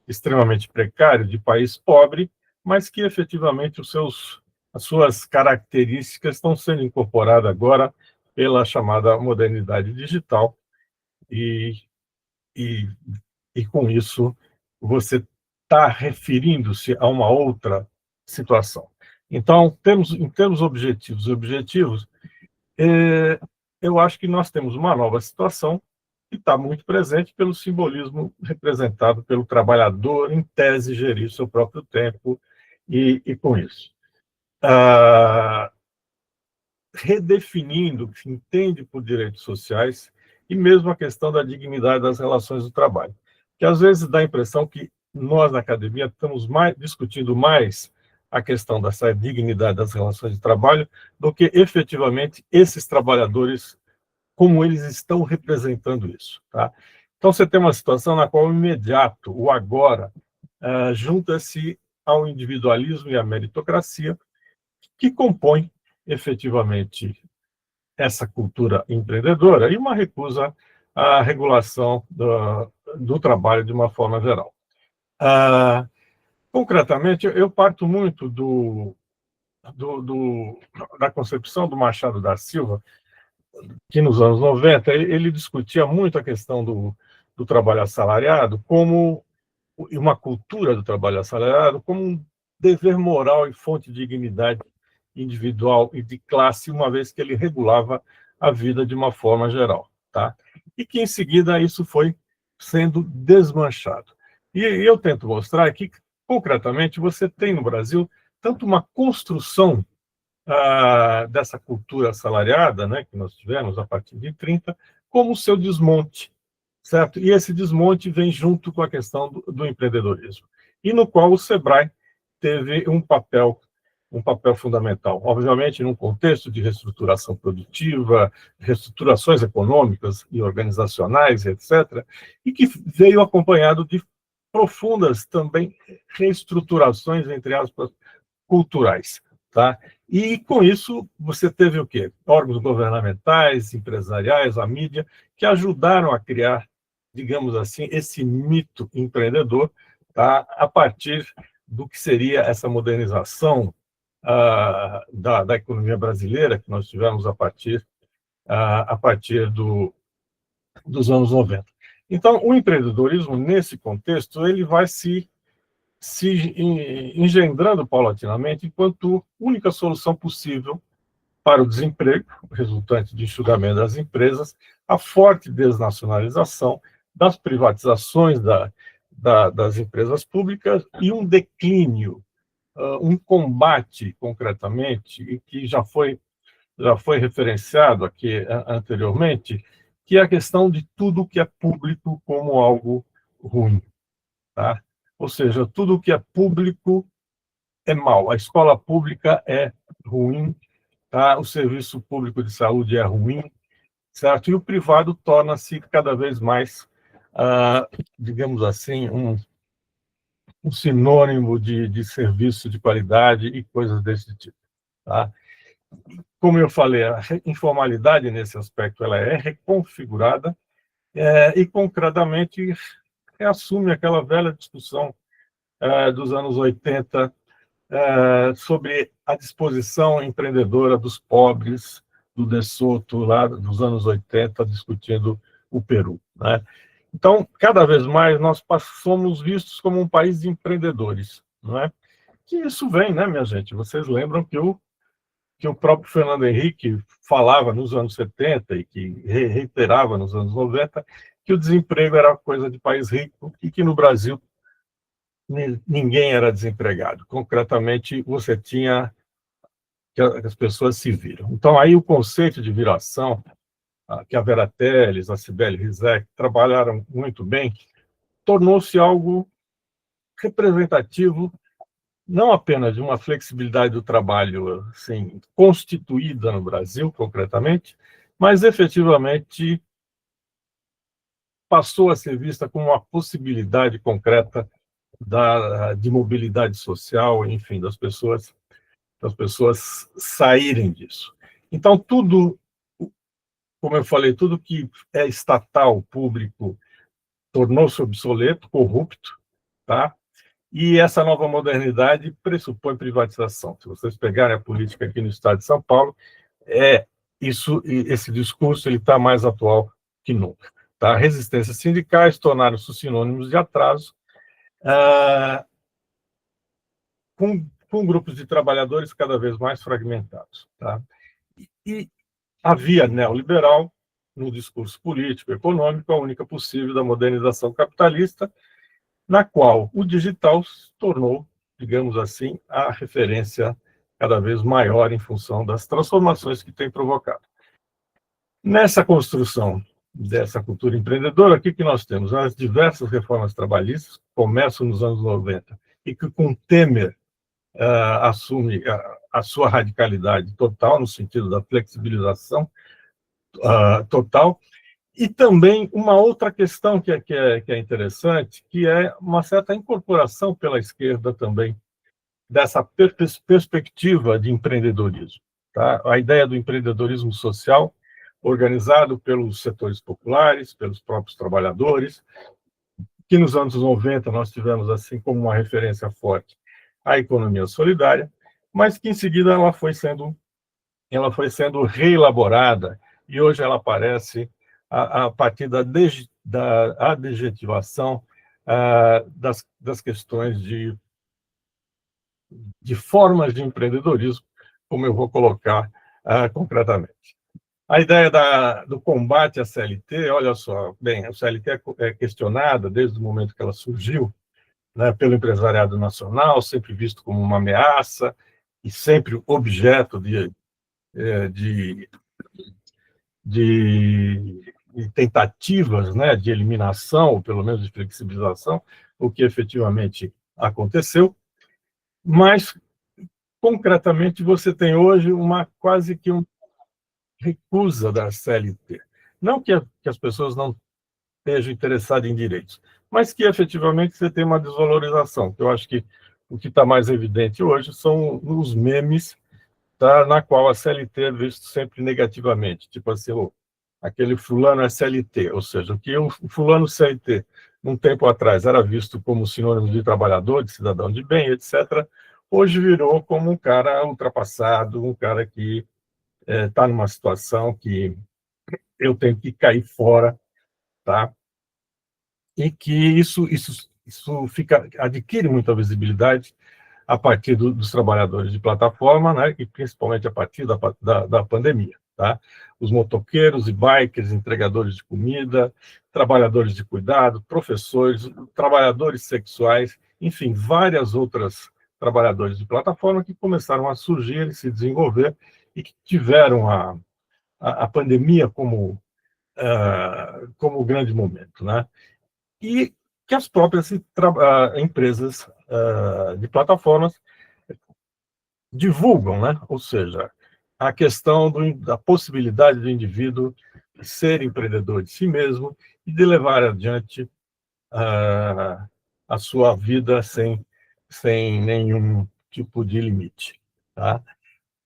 extremamente precário, de país pobre, mas que efetivamente as suas características estão sendo incorporadas agora pela chamada modernidade digital, e com isso você está referindo-se a uma outra situação. Então, em termos objetivos, eu acho que nós temos uma nova situação que está muito presente pelo simbolismo representado pelo trabalhador, em tese, gerir seu próprio tempo, e com isso. Redefinindo o que se entende por direitos sociais e mesmo a questão da dignidade das relações do trabalho, que às vezes dá a impressão que nós, na academia, estamos discutindo mais a questão dessa dignidade das relações de trabalho do que, efetivamente, esses trabalhadores, como eles estão representando isso. Tá? Então, você tem uma situação na qual o imediato, o agora, junta-se ao individualismo e à meritocracia, que compõe, efetivamente, essa cultura empreendedora e uma recusa à regulação do trabalho de uma forma geral. Concretamente, eu parto muito da concepção do Machado da Silva, que nos anos 90 ele discutia muito a questão do trabalho assalariado como uma cultura do trabalho assalariado como um dever moral e fonte de dignidade individual e de classe, uma vez que ele regulava a vida de uma forma geral, tá? E que, em seguida, isso foi sendo desmanchado. E eu tento mostrar que, concretamente, você tem no Brasil tanto uma construção dessa cultura assalariada, né, que nós tivemos a partir de 30, como o seu desmonte, certo? E esse desmonte vem junto com a questão do empreendedorismo, e no qual o Sebrae teve um papel fundamental, obviamente num contexto de reestruturação produtiva, reestruturações econômicas e organizacionais, etc., e que veio acompanhado de profundas também reestruturações, entre aspas, culturais. Tá? E com isso você teve o quê? Órgãos governamentais, empresariais, a mídia, que ajudaram a criar, digamos assim, esse mito empreendedor, tá? A partir do que seria essa modernização da economia brasileira que nós tivemos a partir dos anos 90. Então, o empreendedorismo, nesse contexto, ele vai se engendrando paulatinamente enquanto única solução possível para o desemprego, resultante de enxugamento das empresas, a forte desnacionalização das privatizações das empresas públicas e um declínio, um combate, concretamente, e que já foi referenciado aqui anteriormente, que é a questão de tudo que é público como algo ruim. Tá? Ou seja, tudo que é público é mal. A escola pública é ruim, tá? O serviço público de saúde é ruim, certo? E o privado torna-se cada vez mais, digamos assim, um sinônimo de serviço de qualidade e coisas desse tipo. Tá? Como eu falei, a informalidade nesse aspecto ela é reconfigurada e concretamente reassume aquela velha discussão dos anos 80 sobre a disposição empreendedora dos pobres do De Soto, lá dos anos 80, discutindo o Peru. Né? Então, cada vez mais, nós somos vistos como um país de empreendedores. Não é? Que isso vem, né, minha gente? Vocês lembram que o próprio Fernando Henrique falava nos anos 70 e que reiterava nos anos 90 que o desemprego era coisa de país rico e que no Brasil ninguém era desempregado. Concretamente, você tinha que as pessoas se viram. Então, aí o conceito de viração, que a Vera Teles, a Cibele Rizek trabalharam muito bem, tornou-se algo representativo, não apenas de uma flexibilidade do trabalho assim, constituída no Brasil, concretamente, mas efetivamente passou a ser vista como uma possibilidade concreta de mobilidade social, enfim, das pessoas saírem disso. Então, tudo, como eu falei, tudo que é estatal, público, tornou-se obsoleto, corrupto, tá? E essa nova modernidade pressupõe privatização. Se vocês pegarem a política aqui no estado de São Paulo, esse discurso ele está mais atual que nunca. Tá? Resistências sindicais tornaram-se sinônimos de atraso, com grupos de trabalhadores cada vez mais fragmentados. Tá? E a via neoliberal, no discurso político e econômico, a única possível da modernização capitalista, na qual o digital se tornou, digamos assim, a referência cada vez maior em função das transformações que tem provocado. Nessa construção dessa cultura empreendedora, o que nós temos? As diversas reformas trabalhistas começam nos anos 90 e que, com Temer, assume a sua radicalidade total, no sentido da flexibilização total. E também uma outra questão que é interessante, que é uma certa incorporação pela esquerda também dessa perspectiva de empreendedorismo. Tá? A ideia do empreendedorismo social, organizado pelos setores populares, pelos próprios trabalhadores, que nos anos 90 nós tivemos assim como uma referência forte a economia solidária, mas que em seguida ela foi sendo reelaborada e hoje ela aparece a partir da adjetivação das questões de formas de empreendedorismo, como eu vou colocar concretamente. A ideia do combate à CLT, olha só, bem, a CLT é questionada desde o momento que ela surgiu, né, pelo empresariado nacional, sempre visto como uma ameaça e sempre objeto de tentativas, né, de eliminação, ou pelo menos de flexibilização, o que efetivamente aconteceu, mas, concretamente, você tem hoje quase que uma recusa da CLT. Não que as pessoas não estejam interessadas em direitos, mas que, efetivamente, você tem uma desvalorização, que eu acho que o que está mais evidente hoje são os memes, tá, na qual a CLT é visto sempre negativamente, tipo assim, aquele fulano é CLT, ou seja, o que o fulano CLT, um tempo atrás, era visto como sinônimo de trabalhador, de cidadão de bem, etc., hoje virou como um cara ultrapassado, um cara que está numa situação que eu tenho que cair fora, tá? E que isso adquire muita visibilidade a partir dos trabalhadores de plataforma, né, e principalmente a partir da pandemia. tá? Os motoqueiros e bikers, entregadores de comida, trabalhadores de cuidado, professores, trabalhadores sexuais, enfim, várias outras trabalhadores de plataforma que começaram a surgir e se desenvolver e que tiveram a pandemia como grande momento, né? E que as próprias empresas de plataformas divulgam, né? Ou seja, a questão da possibilidade do indivíduo ser empreendedor de si mesmo e de levar adiante a sua vida sem nenhum tipo de limite, tá?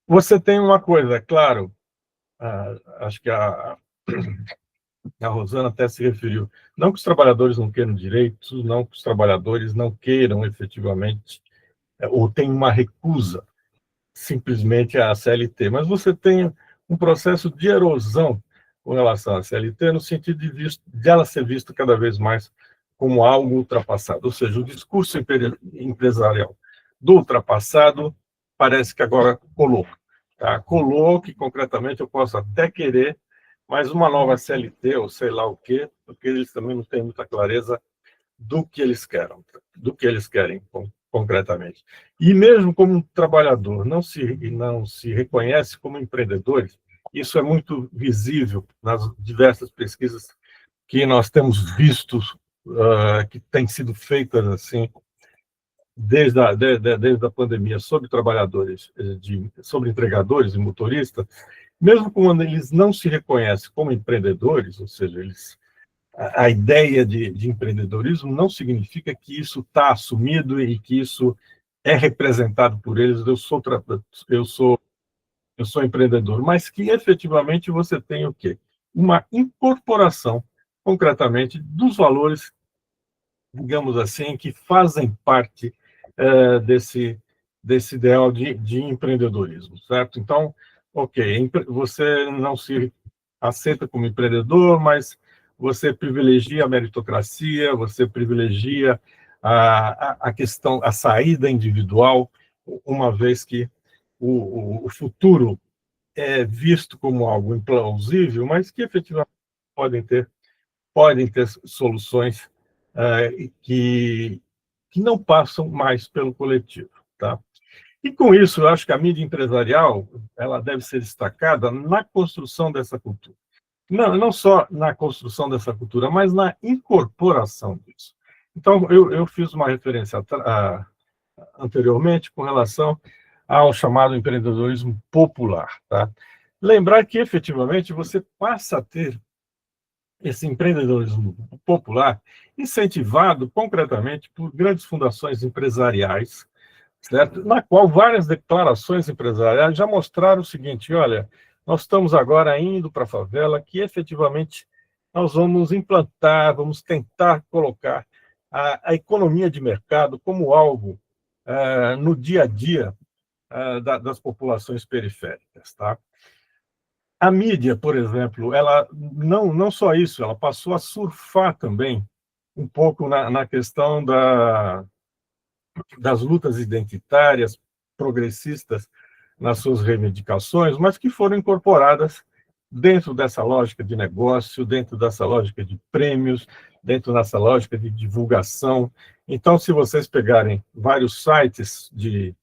Você tem uma coisa, é claro, acho que a Rosana até se referiu, não que os trabalhadores não queiram direitos, não que os trabalhadores não queiram efetivamente, ou tenham uma recusa simplesmente à CLT, mas você tem um processo de erosão com relação à CLT, no sentido de ela ser vista cada vez mais como algo ultrapassado, ou seja, o discurso empresarial do ultrapassado parece que agora colou. Tá? Colou que, concretamente, eu posso até querer mais uma nova CLT, ou sei lá o quê, porque eles também não têm muita clareza do que eles querem concretamente. E mesmo como um trabalhador não se reconhece como empreendedores, isso é muito visível nas diversas pesquisas que nós temos visto, que têm sido feitas assim desde a pandemia sobre trabalhadores, sobre entregadores e motoristas, mesmo quando eles não se reconhecem como empreendedores, ou seja, a ideia de empreendedorismo não significa que isso está assumido e que isso é representado por eles. Eu sou empreendedor, mas que efetivamente você tem o quê? Uma incorporação, concretamente, dos valores, digamos assim, que fazem parte desse ideal de empreendedorismo, certo? Então, ok, você não se aceita como empreendedor, mas você privilegia a meritocracia, você privilegia a questão, a saída individual, uma vez que o futuro é visto como algo implausível, mas que efetivamente podem ter soluções que não passam mais pelo coletivo, tá? E com isso, eu acho que a mídia empresarial ela deve ser destacada na construção dessa cultura. Não só na construção dessa cultura, mas na incorporação disso. Então, eu fiz uma referência anteriormente com relação ao chamado empreendedorismo popular, tá? Lembrar que, efetivamente, você passa a ter esse empreendedorismo popular incentivado concretamente por grandes fundações empresariais, certo? Na qual várias declarações empresariais já mostraram o seguinte: olha, nós estamos agora indo para a favela, que efetivamente nós vamos implantar, vamos tentar colocar a economia de mercado como algo no dia a dia das populações periféricas, tá? A mídia, por exemplo, ela não só isso, ela passou a surfar também um pouco na questão das lutas identitárias, progressistas, nas suas reivindicações, mas que foram incorporadas dentro dessa lógica de negócio, dentro dessa lógica de prêmios, dentro dessa lógica de divulgação. Então, se vocês pegarem vários sites de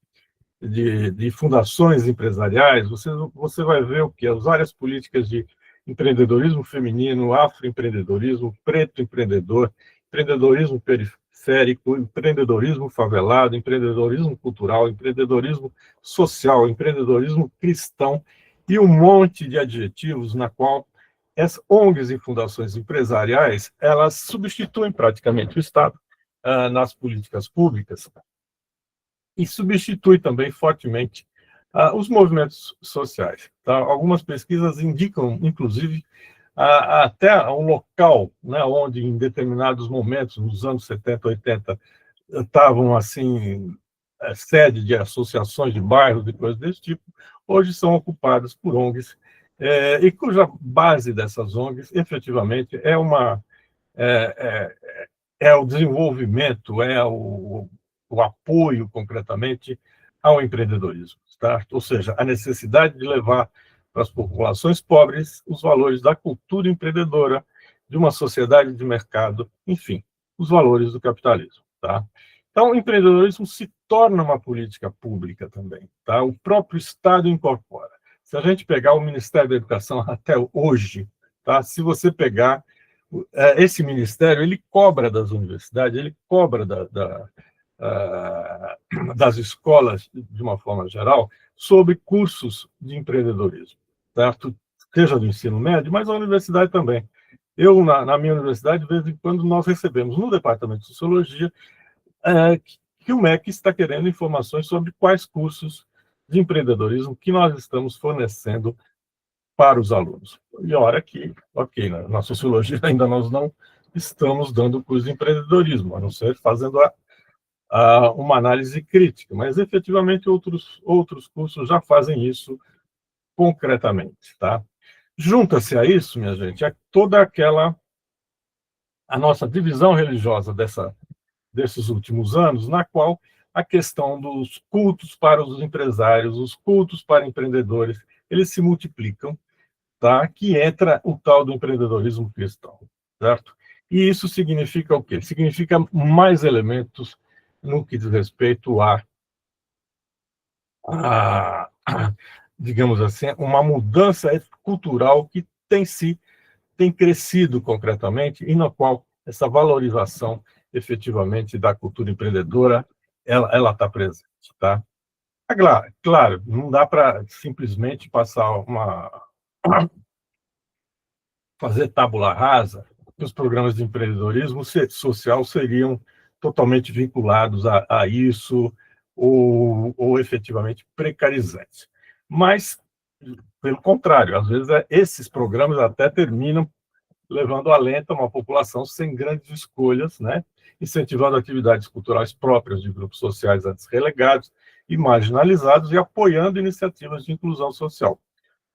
fundações empresariais, você vai ver o que? As áreas políticas de empreendedorismo feminino, afroempreendedorismo, preto empreendedor, empreendedorismo periférico, empreendedorismo favelado, empreendedorismo cultural, empreendedorismo social, empreendedorismo cristão e um monte de adjetivos na qual as ONGs e fundações empresariais elas substituem praticamente o Estado nas políticas públicas e substitui também fortemente os movimentos sociais. Tá? Algumas pesquisas indicam, inclusive, até um local, né, onde em determinados momentos, nos anos 70, 80, estavam assim sede de associações de bairros e coisas desse tipo, hoje são ocupadas por ONGs, e cuja base dessas ONGs, efetivamente, é o desenvolvimento, o apoio, concretamente, ao empreendedorismo. Tá? Ou seja, a necessidade de levar para as populações pobres os valores da cultura empreendedora, de uma sociedade de mercado, enfim, os valores do capitalismo. Tá? Então, o empreendedorismo se torna uma política pública também. Tá? O próprio Estado incorpora. Se a gente pegar o Ministério da Educação até hoje, tá? Se você pegar esse ministério, ele cobra das universidades, ele cobra das escolas, de uma forma geral, sobre cursos de empreendedorismo, certo? Seja do ensino médio, mas a universidade também. Eu, na minha universidade, de vez em quando, nós recebemos no Departamento de Sociologia que o MEC está querendo informações sobre quais cursos de empreendedorismo que nós estamos fornecendo para os alunos. E olha que, ok, na sociologia ainda nós não estamos dando curso de empreendedorismo, a não ser fazendo uma análise crítica, mas efetivamente outros cursos já fazem isso concretamente. Tá? Junta-se a isso, minha gente, toda a nossa divisão religiosa desses últimos anos, na qual a questão dos cultos para os empresários, os cultos para empreendedores, eles se multiplicam, tá? Que entra o tal do empreendedorismo cristão, certo? E isso significa o quê? Significa mais elementos no que diz respeito digamos assim, uma mudança cultural que tem crescido concretamente e na qual essa valorização efetivamente da cultura empreendedora ela está presente, tá? Claro, não dá para simplesmente fazer tábula rasa, que os programas de empreendedorismo social seriam totalmente vinculados a isso ou efetivamente precarizantes. Mas, pelo contrário, às vezes esses programas até terminam levando alento a uma população sem grandes escolhas, né? Incentivando atividades culturais próprias de grupos sociais antes relegados e marginalizados e apoiando iniciativas de inclusão social.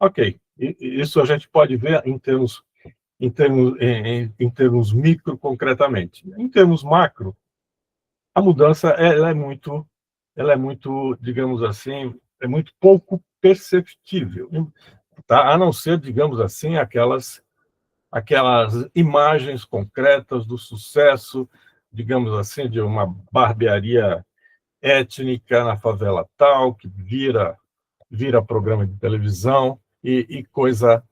Ok, isso a gente pode ver em termos micro, concretamente. Em termos macro, a mudança ela é muito, digamos assim, é muito pouco perceptível, tá? A não ser, digamos assim, aquelas imagens concretas do sucesso, digamos assim, de uma barbearia étnica na favela tal, que vira programa de televisão e coisa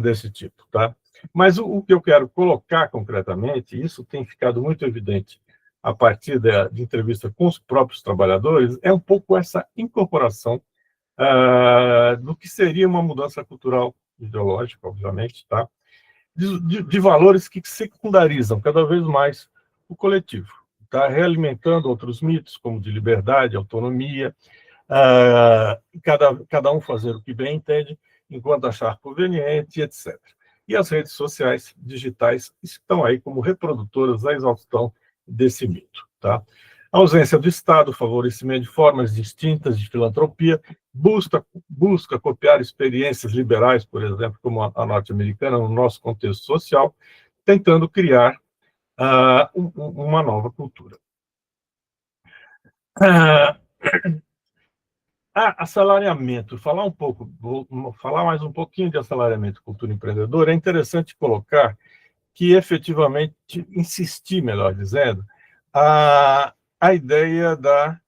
desse tipo, tá? Mas o que eu quero colocar concretamente, isso tem ficado muito evidente a partir de entrevista com os próprios trabalhadores, é um pouco essa incorporação do que seria uma mudança cultural ideológica, obviamente, tá? De valores que secundarizam cada vez mais o coletivo, tá? Realimentando outros mitos, como de liberdade, autonomia, cada um fazer o que bem entende, enquanto achar conveniente, etc. E as redes sociais digitais estão aí como reprodutoras da exaustão desse mito. Tá? A ausência do Estado, favorecimento de formas distintas de filantropia, busca copiar experiências liberais, por exemplo, como a norte-americana, no nosso contexto social, tentando criar uma nova cultura. Assalariamento, vou falar mais um pouquinho de assalariamento e cultura empreendedora. É interessante colocar que, efetivamente, insistir, melhor dizendo, a ideia da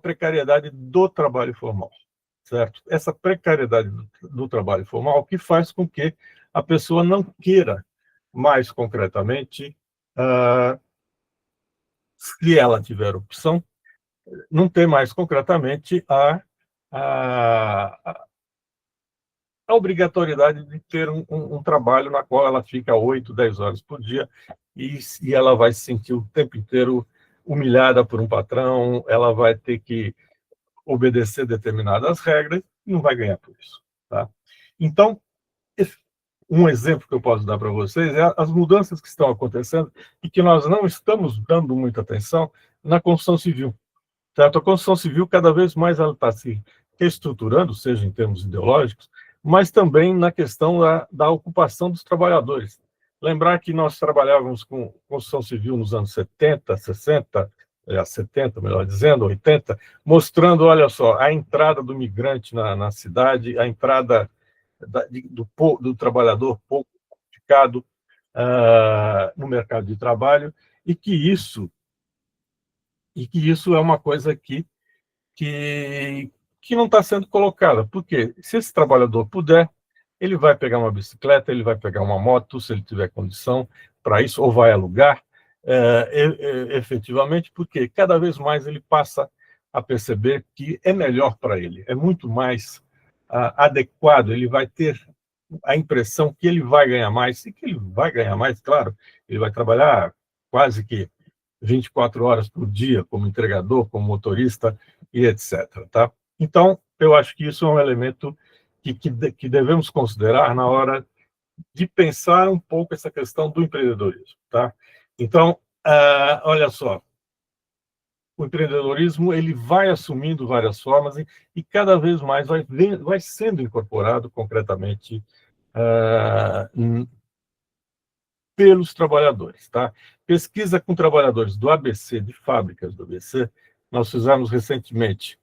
precariedade do trabalho formal, certo? Essa precariedade do trabalho formal que faz com que a pessoa não queira, mais concretamente, se ela tiver opção, não ter mais concretamente a obrigatoriedade de ter um trabalho na qual ela fica 8, 10 horas por dia e ela vai se sentir o tempo inteiro humilhada por um patrão, ela vai ter que obedecer determinadas regras e não vai ganhar por isso. Tá? Então, um exemplo que eu posso dar para vocês é as mudanças que estão acontecendo e que nós não estamos dando muita atenção na construção civil. Certo? A construção civil, cada vez mais, ela está se reestruturando, seja em termos ideológicos, mas também na questão da ocupação dos trabalhadores. Lembrar que nós trabalhávamos com construção civil nos anos 70, 60, 70, melhor dizendo, 80, mostrando, olha só, a entrada do migrante na cidade, a entrada do trabalhador pouco qualificado no mercado de trabalho, e que isso é uma coisa que não está sendo colocada. Porque se esse trabalhador puder, ele vai pegar uma bicicleta, ele vai pegar uma moto, se ele tiver condição para isso, ou vai alugar, efetivamente, porque cada vez mais ele passa a perceber que é melhor para ele, é muito mais adequado, ele vai ter a impressão que ele vai ganhar mais, e que ele vai ganhar mais, claro, ele vai trabalhar quase que 24 horas por dia como entregador, como motorista e etc. Tá? Então, eu acho que isso é um elemento que devemos considerar na hora de pensar um pouco essa questão do empreendedorismo. Tá? Então, olha só, o empreendedorismo ele vai assumindo várias formas e cada vez mais vai sendo incorporado concretamente pelos trabalhadores. Tá? Pesquisa com trabalhadores do ABC, de fábricas do ABC, nós fizemos recentemente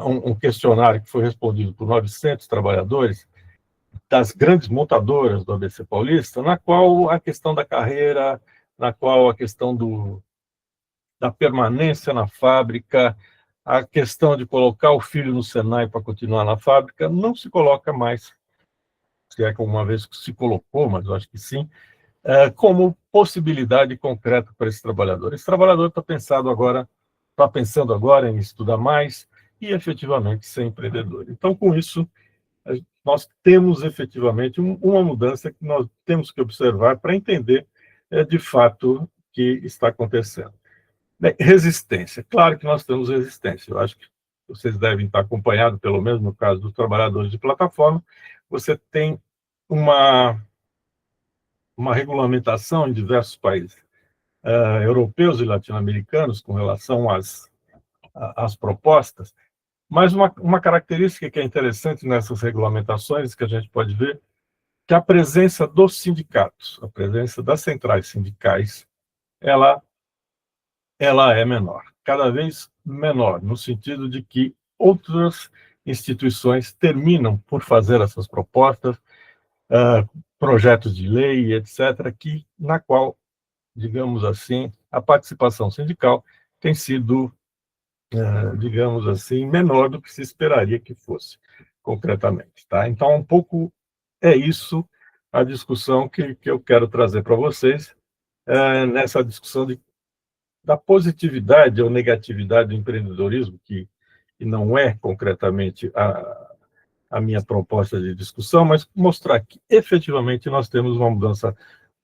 um questionário que foi respondido por 900 trabalhadores das grandes montadoras do ABC Paulista, na qual a questão da carreira, na qual a questão da permanência na fábrica, a questão de colocar o filho no Senai para continuar na fábrica, não se coloca mais, se é que uma vez que se colocou, mas eu acho que sim, como possibilidade concreta para esse trabalhador. Esse trabalhador está pensando agora em estudar mais e efetivamente ser empreendedor. Então, com isso, nós temos efetivamente uma mudança que nós temos que observar para entender de fato o que está acontecendo. Bem, resistência. Claro que nós temos resistência. Eu acho que vocês devem estar acompanhados, pelo menos no caso dos trabalhadores de plataforma, você tem uma regulamentação em diversos países europeus e latino-americanos com relação às propostas, mas uma característica que é interessante nessas regulamentações, que a gente pode ver, que a presença dos sindicatos, a presença das centrais sindicais, ela é menor, cada vez menor, no sentido de que outras instituições terminam por fazer essas propostas, projetos de lei, etc., na qual, digamos assim, a participação sindical tem sido, digamos assim, menor do que se esperaria que fosse, concretamente. Tá? Então, um pouco é isso a discussão que eu quero trazer para vocês, nessa discussão da positividade ou negatividade do empreendedorismo, que não é concretamente a minha proposta de discussão, mas mostrar que, efetivamente, nós temos uma mudança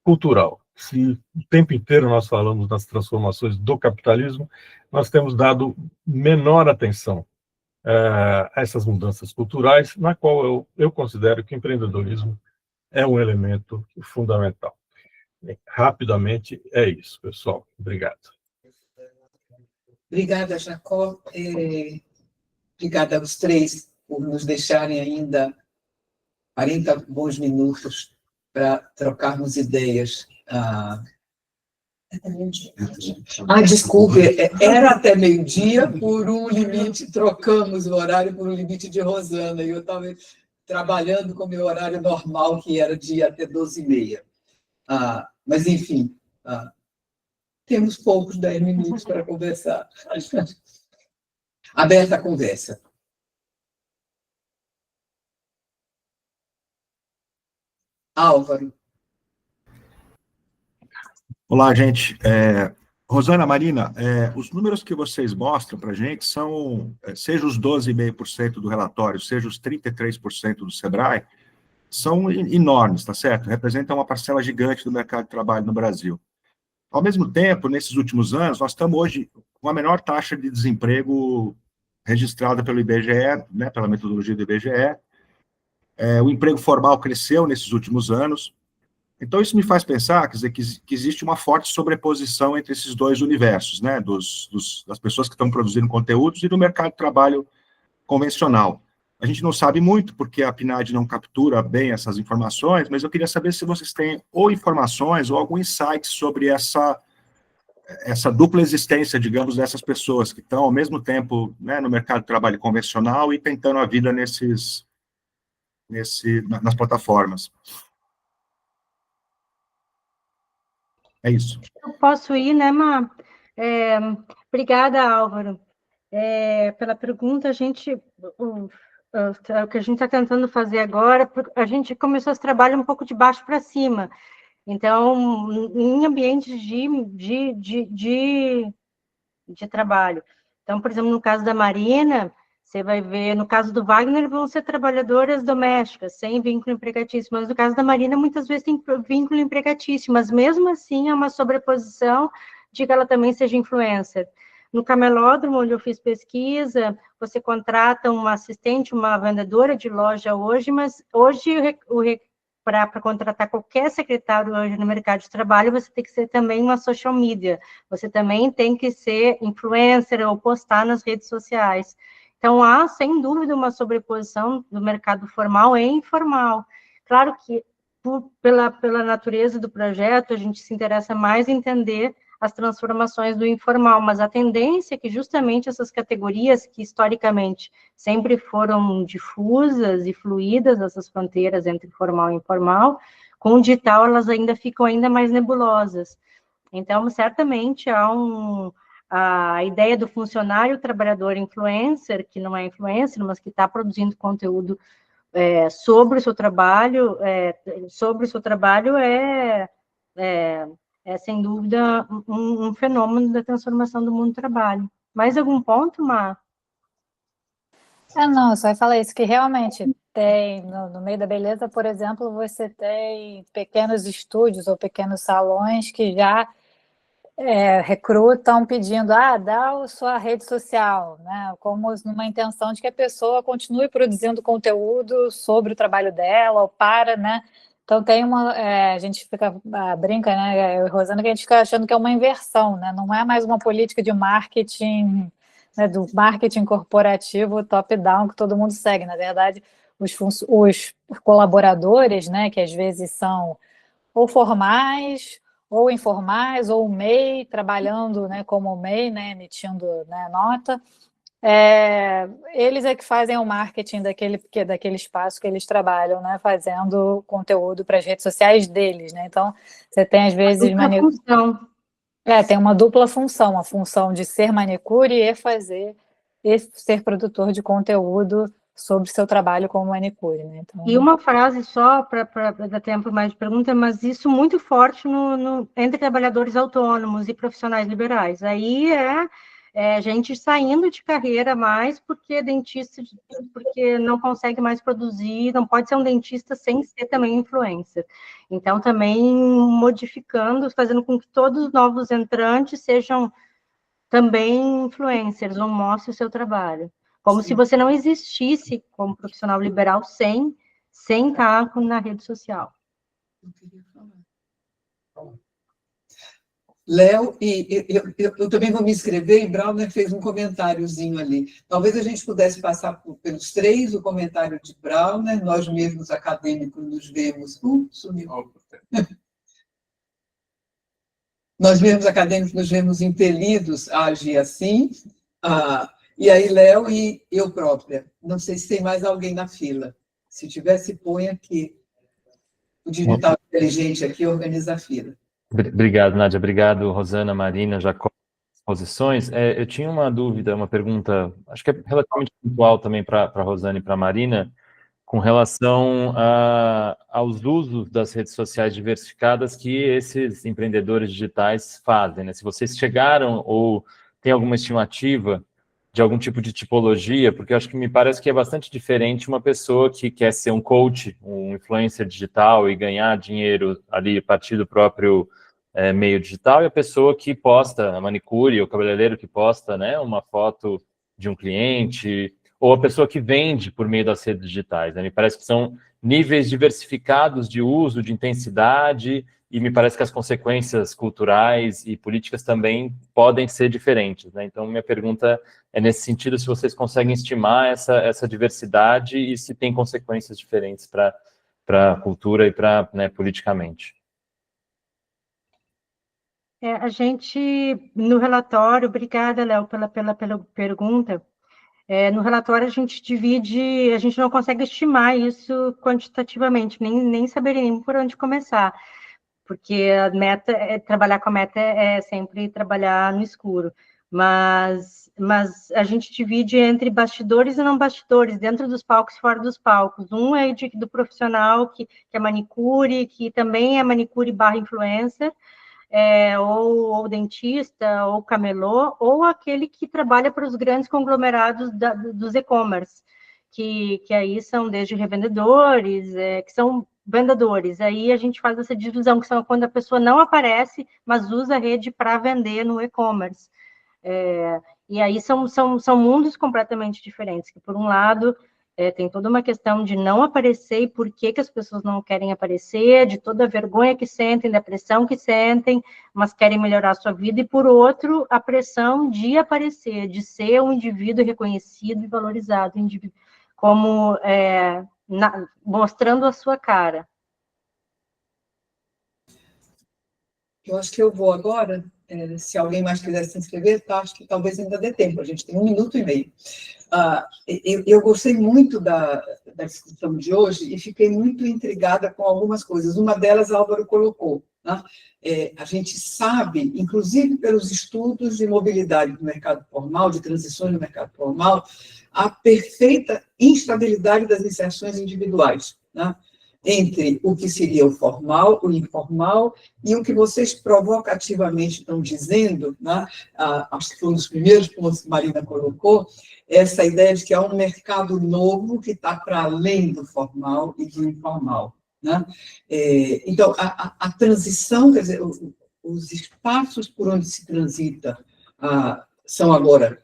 cultural. Se o tempo inteiro nós falamos das transformações do capitalismo, nós temos dado menor atenção a essas mudanças culturais, na qual eu considero que o empreendedorismo é um elemento fundamental. Bem, rapidamente, é isso, pessoal. Obrigado. Obrigada, Jacó. Obrigada aos três por nos deixarem ainda 40 bons minutos para trocarmos ideias. Desculpe, era até meio-dia, por um limite, trocamos o horário por um limite de Rosana, e eu estava trabalhando com o meu horário normal, que era de até 12h30. Mas, enfim, temos poucos 10 minutos para conversar. Aberta a conversa. Álvaro. Olá, gente. Rosana, Marina, os números que vocês mostram para a gente são, seja os 12,5% do relatório, seja os 33% do SEBRAE, são enormes, tá certo? Representam uma parcela gigante do mercado de trabalho no Brasil. Ao mesmo tempo, nesses últimos anos, nós estamos hoje com a menor taxa de desemprego registrada pelo IBGE, né, pela metodologia do IBGE. O emprego formal cresceu nesses últimos anos. Então, isso me faz pensar, quer dizer, que existe uma forte sobreposição entre esses dois universos, né, das pessoas que estão produzindo conteúdos e do mercado de trabalho convencional. A gente não sabe muito, porque a PNAD não captura bem essas informações, mas eu queria saber se vocês têm ou informações ou algum insight sobre essa dupla existência, digamos, dessas pessoas que estão, ao mesmo tempo, né, no mercado de trabalho convencional e tentando a vida nesses nas plataformas. É isso. Eu posso ir, né, Má? Obrigada, Álvaro, pela pergunta. O que a gente está tentando fazer agora, a gente começou esse trabalho um pouco de baixo para cima. Então, em ambientes de trabalho. Então, por exemplo, no caso da Marina, você vai ver, no caso do Wagner, vão ser trabalhadoras domésticas, sem vínculo empregatício, mas no caso da Marina, muitas vezes tem vínculo empregatício, mas mesmo assim é uma sobreposição de que ela também seja influencer. No camelódromo, onde eu fiz pesquisa, você contrata uma assistente, uma vendedora de loja hoje, mas hoje para contratar qualquer secretário hoje no mercado de trabalho, você tem que ser também uma social media, você também tem que ser influencer ou postar nas redes sociais. Então, há, sem dúvida, uma sobreposição do mercado formal e informal. Claro que, pela natureza do projeto, a gente se interessa mais em entender as transformações do informal, mas a tendência é que justamente essas categorias que, historicamente, sempre foram difusas e fluídas, essas fronteiras entre formal e informal, com o digital elas ainda ficam ainda mais nebulosas. Então, certamente, a ideia do funcionário trabalhador influencer, que não é influencer, mas que está produzindo conteúdo sobre o seu trabalho, sem dúvida, um fenômeno da transformação do mundo do trabalho. Mais algum ponto, Má? Não, só ia falar isso, que realmente tem, no meio da beleza, por exemplo, você tem pequenos estúdios ou pequenos salões que já recrutam pedindo, dá a sua rede social, né? Como numa intenção de que a pessoa continue produzindo conteúdo sobre o trabalho dela, ou né? Então tem a gente brinca, né, eu e Rosana, que a gente fica achando que é uma inversão, né? Não é mais uma política de marketing, né, do marketing corporativo top-down que todo mundo segue. Na verdade, os colaboradores, né, que às vezes são ou formais, ou informais, ou MEI, trabalhando, né, como MEI, né, emitindo, né, nota. Eles é que fazem o marketing daquele espaço que eles trabalham, né, fazendo conteúdo para as redes sociais deles, né? Então, você tem, às vezes, tem uma dupla função, a função de ser manicure e ser produtor de conteúdo sobre seu trabalho como manicure, né? Então... E uma frase só, para dar tempo mais de pergunta, mas isso muito forte entre trabalhadores autônomos e profissionais liberais. Aí gente saindo de carreira mais porque porque não consegue mais produzir, não pode ser um dentista sem ser também influencer. Então, também modificando, fazendo com que todos os novos entrantes sejam também influencers, ou mostrem o seu trabalho. Como se você não existisse como profissional liberal sem estar na rede social. Léo, e eu também vou me inscrever, e Brauner fez um comentáriozinho ali. Talvez a gente pudesse passar pelos três, o comentário de Brauner, nós mesmos acadêmicos nos vemos... sumiu. Nós mesmos acadêmicos nos vemos impelidos a agir assim, e aí Léo e eu própria. Não sei se tem mais alguém na fila. Se tivesse, põe aqui. O digital inteligente aqui organiza a fila. Obrigado, Nádia. Obrigado, Rosana, Marina, Jacó, posições. Eu tinha uma dúvida, uma pergunta, acho que é relativamente pontual também para a Rosana e para a Marina, com relação aos usos das redes sociais diversificadas que esses empreendedores digitais fazem, né? Se vocês chegaram ou tem alguma estimativa de algum tipo de tipologia, porque eu acho que me parece que é bastante diferente uma pessoa que quer ser um coach, um influencer digital e ganhar dinheiro ali a partir do próprio meio digital, e a pessoa que posta, a manicure, o cabeleireiro que posta, né, uma foto de um cliente, ou a pessoa que vende por meio das redes digitais, né? Me parece que são níveis diversificados de uso, de intensidade, e me parece que as consequências culturais e políticas também podem ser diferentes, né? Então, minha pergunta é nesse sentido, se vocês conseguem estimar essa diversidade e se tem consequências diferentes para a cultura e para, né, politicamente. A gente, no relatório, obrigada, Léo, pela pergunta, No relatório a gente não consegue estimar isso quantitativamente, nem saberia nem por onde começar, porque trabalhar com a meta é sempre trabalhar no escuro, mas a gente divide entre bastidores e não bastidores, dentro dos palcos e fora dos palcos. Um é do profissional que é manicure, que também é manicure / influencer, ou dentista, ou camelô, ou aquele que trabalha para os grandes conglomerados dos e-commerce, que aí são desde revendedores, que são vendedores. Aí a gente faz essa divisão, que são quando a pessoa não aparece, mas usa a rede para vender no e-commerce. E aí são mundos completamente diferentes, que por um lado tem toda uma questão de não aparecer e por que as pessoas não querem aparecer, de toda a vergonha que sentem, da pressão que sentem, mas querem melhorar a sua vida, e por outro, a pressão de aparecer, de ser um indivíduo reconhecido e valorizado, como mostrando a sua cara. Eu acho que eu vou agora, se alguém mais quiser se inscrever, tá? Acho que talvez ainda dê tempo, a gente tem 1 minuto e meio. Eu gostei muito da discussão de hoje e fiquei muito intrigada com algumas coisas. Uma delas, Álvaro colocou, né? A gente sabe, inclusive pelos estudos de mobilidade do mercado formal, de transições no mercado formal, a perfeita instabilidade das inserções individuais, né? Entre o que seria o formal, o informal, e o que vocês provocativamente estão dizendo, né? Acho que foi um dos primeiros pontos que a Marina colocou, essa ideia de que há um mercado novo que está para além do formal e do informal, né? Então, a transição, quer dizer, os espaços por onde se transita são agora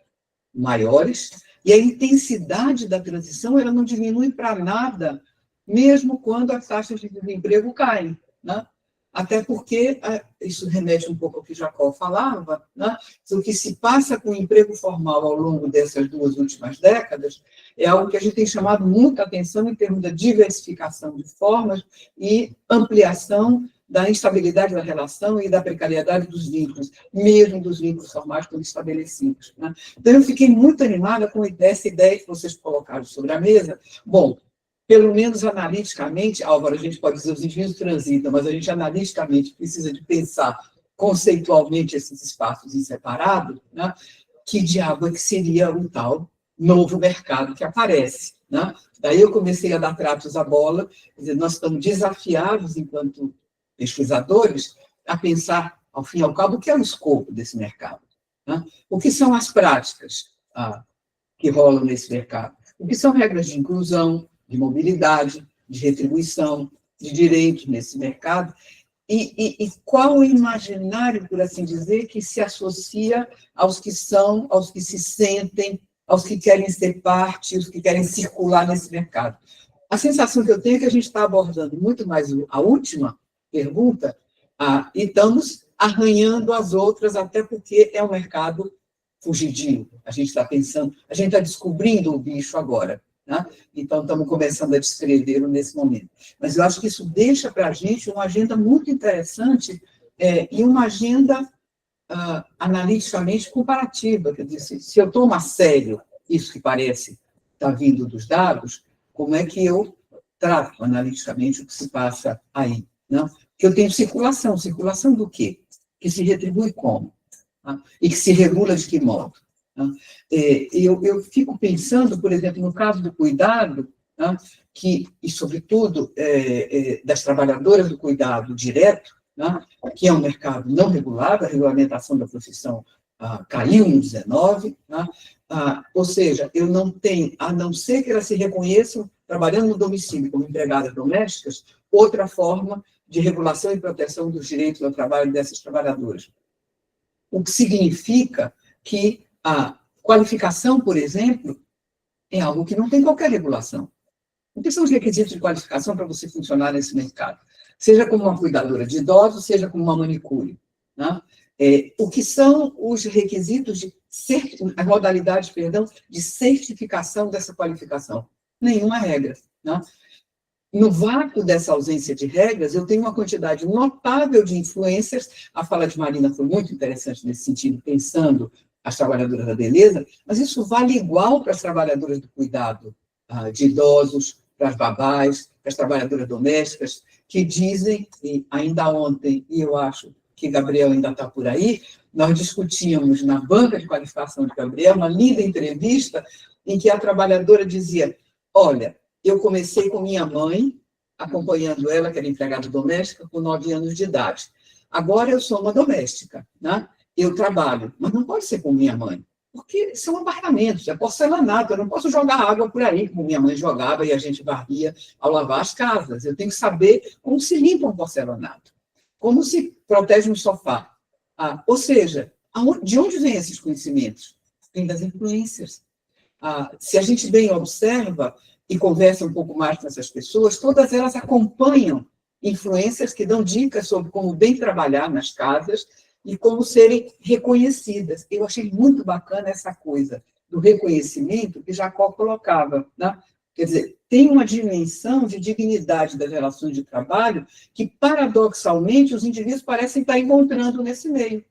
maiores, e a intensidade da transição ela não diminui para nada, mesmo quando as taxas de desemprego caem, né? Até porque, isso remete um pouco ao que Jacó falava, né? O que se passa com o emprego formal ao longo dessas 2 últimas décadas é algo que a gente tem chamado muita atenção em termos da diversificação de formas e ampliação da instabilidade da relação e da precariedade dos vínculos, mesmo dos vínculos formais quando estabelecidos, né? Então, eu fiquei muito animada com essa ideia que vocês colocaram sobre a mesa. Bom, pelo menos analiticamente, Álvaro, a gente pode dizer os indivíduos transitam, mas a gente analiticamente precisa de pensar conceitualmente esses espaços em separado, né? Que diabo é que seria um tal novo mercado que aparece, né? Daí eu comecei a dar tratos à bola, quer dizer, nós estamos desafiados, enquanto pesquisadores, a pensar, ao fim e ao cabo, o que é o escopo desse mercado, né? O que são as práticas que rolam nesse mercado? O que são regras de inclusão, de mobilidade, de retribuição, de direitos nesse mercado, e qual o imaginário, por assim dizer, que se associa aos que são, aos que se sentem, aos que querem ser parte, aos que querem circular nesse mercado. A sensação que eu tenho é que a gente está abordando muito mais a última pergunta, e estamos arranhando as outras, até porque é um mercado fugidio. A gente está pensando, a gente está descobrindo o bicho agora, né? Então, estamos começando a descrever nesse momento. Mas eu acho que isso deixa para a gente uma agenda muito interessante e uma agenda analiticamente comparativa. Quer dizer, se eu tomo a sério isso que parece estar vindo dos dados, como é que eu trato analiticamente o que se passa aí, né? Que eu tenho circulação. Circulação do quê? Que se retribui como? Tá? E que se regula de que modo? Eu fico pensando, por exemplo, no caso do cuidado, né, e, sobretudo, das trabalhadoras do cuidado direto, né, que é um mercado não regulado, a regulamentação da profissão caiu em 19, né, ou seja, eu não tenho, a não ser que elas se reconheçam trabalhando no domicílio como empregadas domésticas, outra forma de regulação e proteção dos direitos ao trabalho dessas trabalhadoras. O que significa que a qualificação, por exemplo, é algo que não tem qualquer regulação. O que são os requisitos de qualificação para você funcionar nesse mercado? Seja como uma cuidadora de idosos, seja como uma manicure, né? O que são os requisitos as modalidades, perdão, de certificação dessa qualificação? Nenhuma regra, né? No vácuo dessa ausência de regras, eu tenho uma quantidade notável de influencers. A fala de Marina foi muito interessante nesse sentido, pensando as trabalhadoras da beleza, mas isso vale igual para as trabalhadoras do cuidado de idosos, para as babás, para as trabalhadoras domésticas, que dizem, e ainda ontem, e eu acho que Gabriel ainda está por aí, nós discutíamos na banca de qualificação de Gabriel, uma linda entrevista, em que a trabalhadora dizia, olha, eu comecei com minha mãe, acompanhando ela, que era empregada doméstica, com 9 anos de idade. Agora eu sou uma doméstica, né? Eu trabalho, mas não pode ser com minha mãe, porque são apartamentos, é porcelanato, eu não posso jogar água por aí, como minha mãe jogava e a gente varria ao lavar as casas. Eu tenho que saber como se limpa um porcelanato, como se protege um sofá. Ou seja, de onde vêm esses conhecimentos? Vem das influências. Se a gente bem observa e conversa um pouco mais com essas pessoas, todas elas acompanham influências que dão dicas sobre como bem trabalhar nas casas e como serem reconhecidas. Eu achei muito bacana essa coisa do reconhecimento que Jacó colocava, né? Quer dizer, tem uma dimensão de dignidade das relações de trabalho que, paradoxalmente, os indivíduos parecem estar encontrando nesse meio.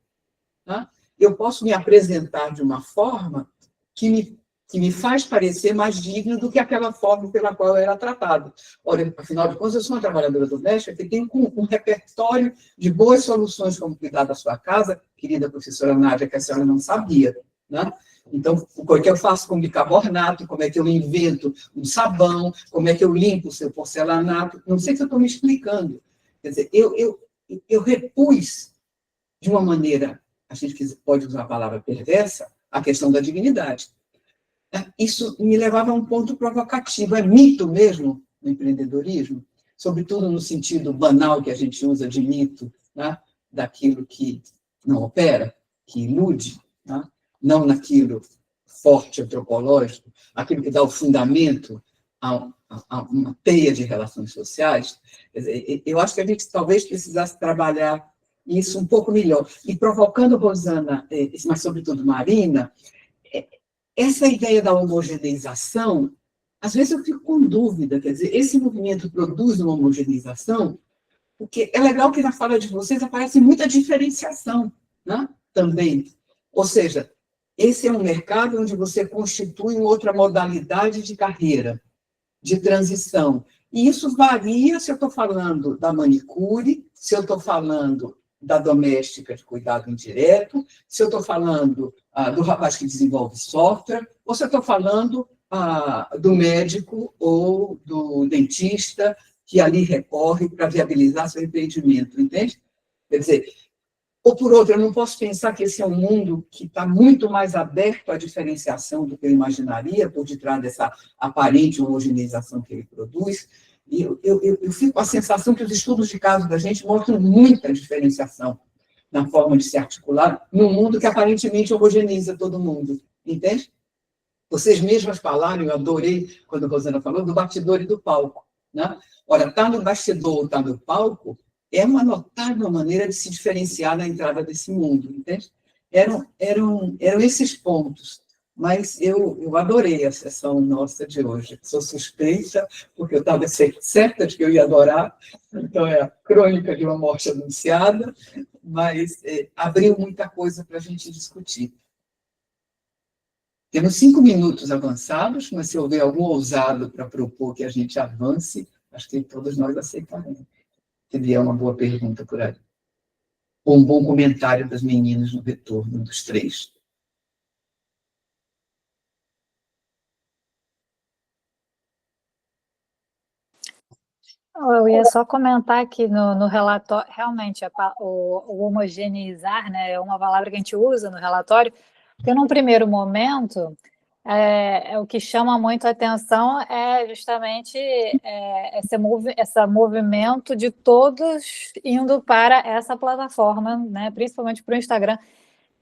Né? Eu posso me apresentar de uma forma que me faz parecer mais digno do que aquela forma pela qual eu era tratado. Olha, afinal de contas, eu sou uma trabalhadora doméstica que tem um repertório de boas soluções como cuidar da sua casa, querida professora Nádia, que a senhora não sabia, né? Então, o que eu faço com bicarbonato, como é que eu invento um sabão, como é que eu limpo o seu porcelanato, não sei se eu estou me explicando. Quer dizer, eu repus de uma maneira, a gente pode usar a palavra perversa, a questão da dignidade. Isso me levava a um ponto provocativo. É mito mesmo no empreendedorismo, sobretudo no sentido banal que a gente usa de mito, né? Daquilo que não opera, que ilude, né? Não naquilo forte antropológico, aquilo que dá o fundamento a uma teia de relações sociais. Quer dizer, eu acho que a gente talvez precisasse trabalhar isso um pouco melhor. E provocando, Rosana, mas sobretudo Marina, essa ideia da homogeneização, às vezes eu fico com dúvida, quer dizer, esse movimento produz uma homogeneização, porque é legal que na fala de vocês aparece muita diferenciação, né? Também. Ou seja, esse é um mercado onde você constitui outra modalidade de carreira, de transição. E isso varia se eu estou falando da manicure, se eu estou falando da doméstica de cuidado indireto, se eu estou falando do rapaz que desenvolve software, ou se eu estou falando do médico ou do dentista que ali recorre para viabilizar seu empreendimento, entende? Quer dizer, ou por outro, eu não posso pensar que esse é um mundo que está muito mais aberto à diferenciação do que eu imaginaria, por detrás dessa aparente homogeneização que ele produz. E eu fico com a sensação que os estudos de caso da gente mostram muita diferenciação na forma de se articular num mundo que aparentemente homogeneiza todo mundo, entende? Vocês mesmas falaram, eu adorei quando a Rosana falou, do bastidor e do palco, né? Ora, estar no bastidor, estar no palco, é uma notável maneira de se diferenciar na entrada desse mundo, entende? Eram esses pontos, mas eu adorei a sessão nossa de hoje. Sou suspeita, porque eu estava certa de que eu ia adorar, então é a crônica de uma morte anunciada, mas abriu muita coisa para a gente discutir. Temos 5 minutos avançados, mas se houver algum ousado para propor que a gente avance, acho que todos nós aceitaremos. Se vier uma boa pergunta por aí. Ou um bom comentário das meninas no retorno dos 3. Eu ia só comentar que no relatório, realmente, o homogeneizar, né, é uma palavra que a gente usa no relatório, porque num primeiro momento, o que chama muito a atenção é justamente esse movimento de todos indo para essa plataforma, né, principalmente para o Instagram,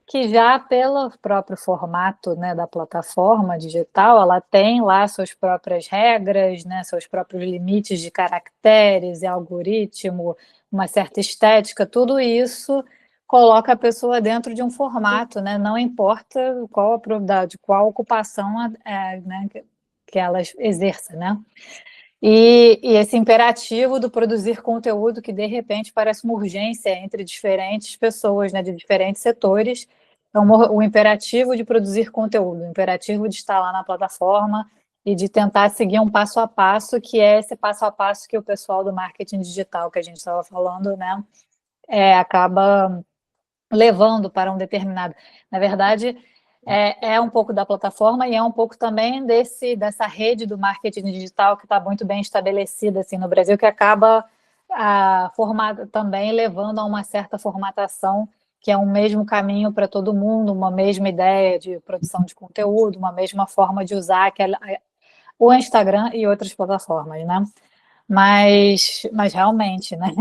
que já pelo próprio formato, né, da plataforma digital, ela tem lá suas próprias regras, né, seus próprios limites de caracteres e algoritmo, uma certa estética, tudo isso coloca a pessoa dentro de um formato, né, não importa qual a probabilidade, qual a ocupação né, que ela exerça, né? E esse imperativo do produzir conteúdo que, de repente, parece uma urgência entre diferentes pessoas, né, de diferentes setores, Então, o imperativo de produzir conteúdo, o imperativo de estar lá na plataforma e de tentar seguir um passo a passo, que é esse passo a passo que o pessoal do marketing digital que a gente estava falando, né, acaba levando para um determinado... Na verdade, é um pouco da plataforma e é um pouco também dessa rede do marketing digital que está muito bem estabelecida assim, no Brasil, que acaba também levando a uma certa formatação, que é um mesmo caminho para todo mundo, uma mesma ideia de produção de conteúdo, uma mesma forma de usar o Instagram e outras plataformas, né? Mas realmente, né?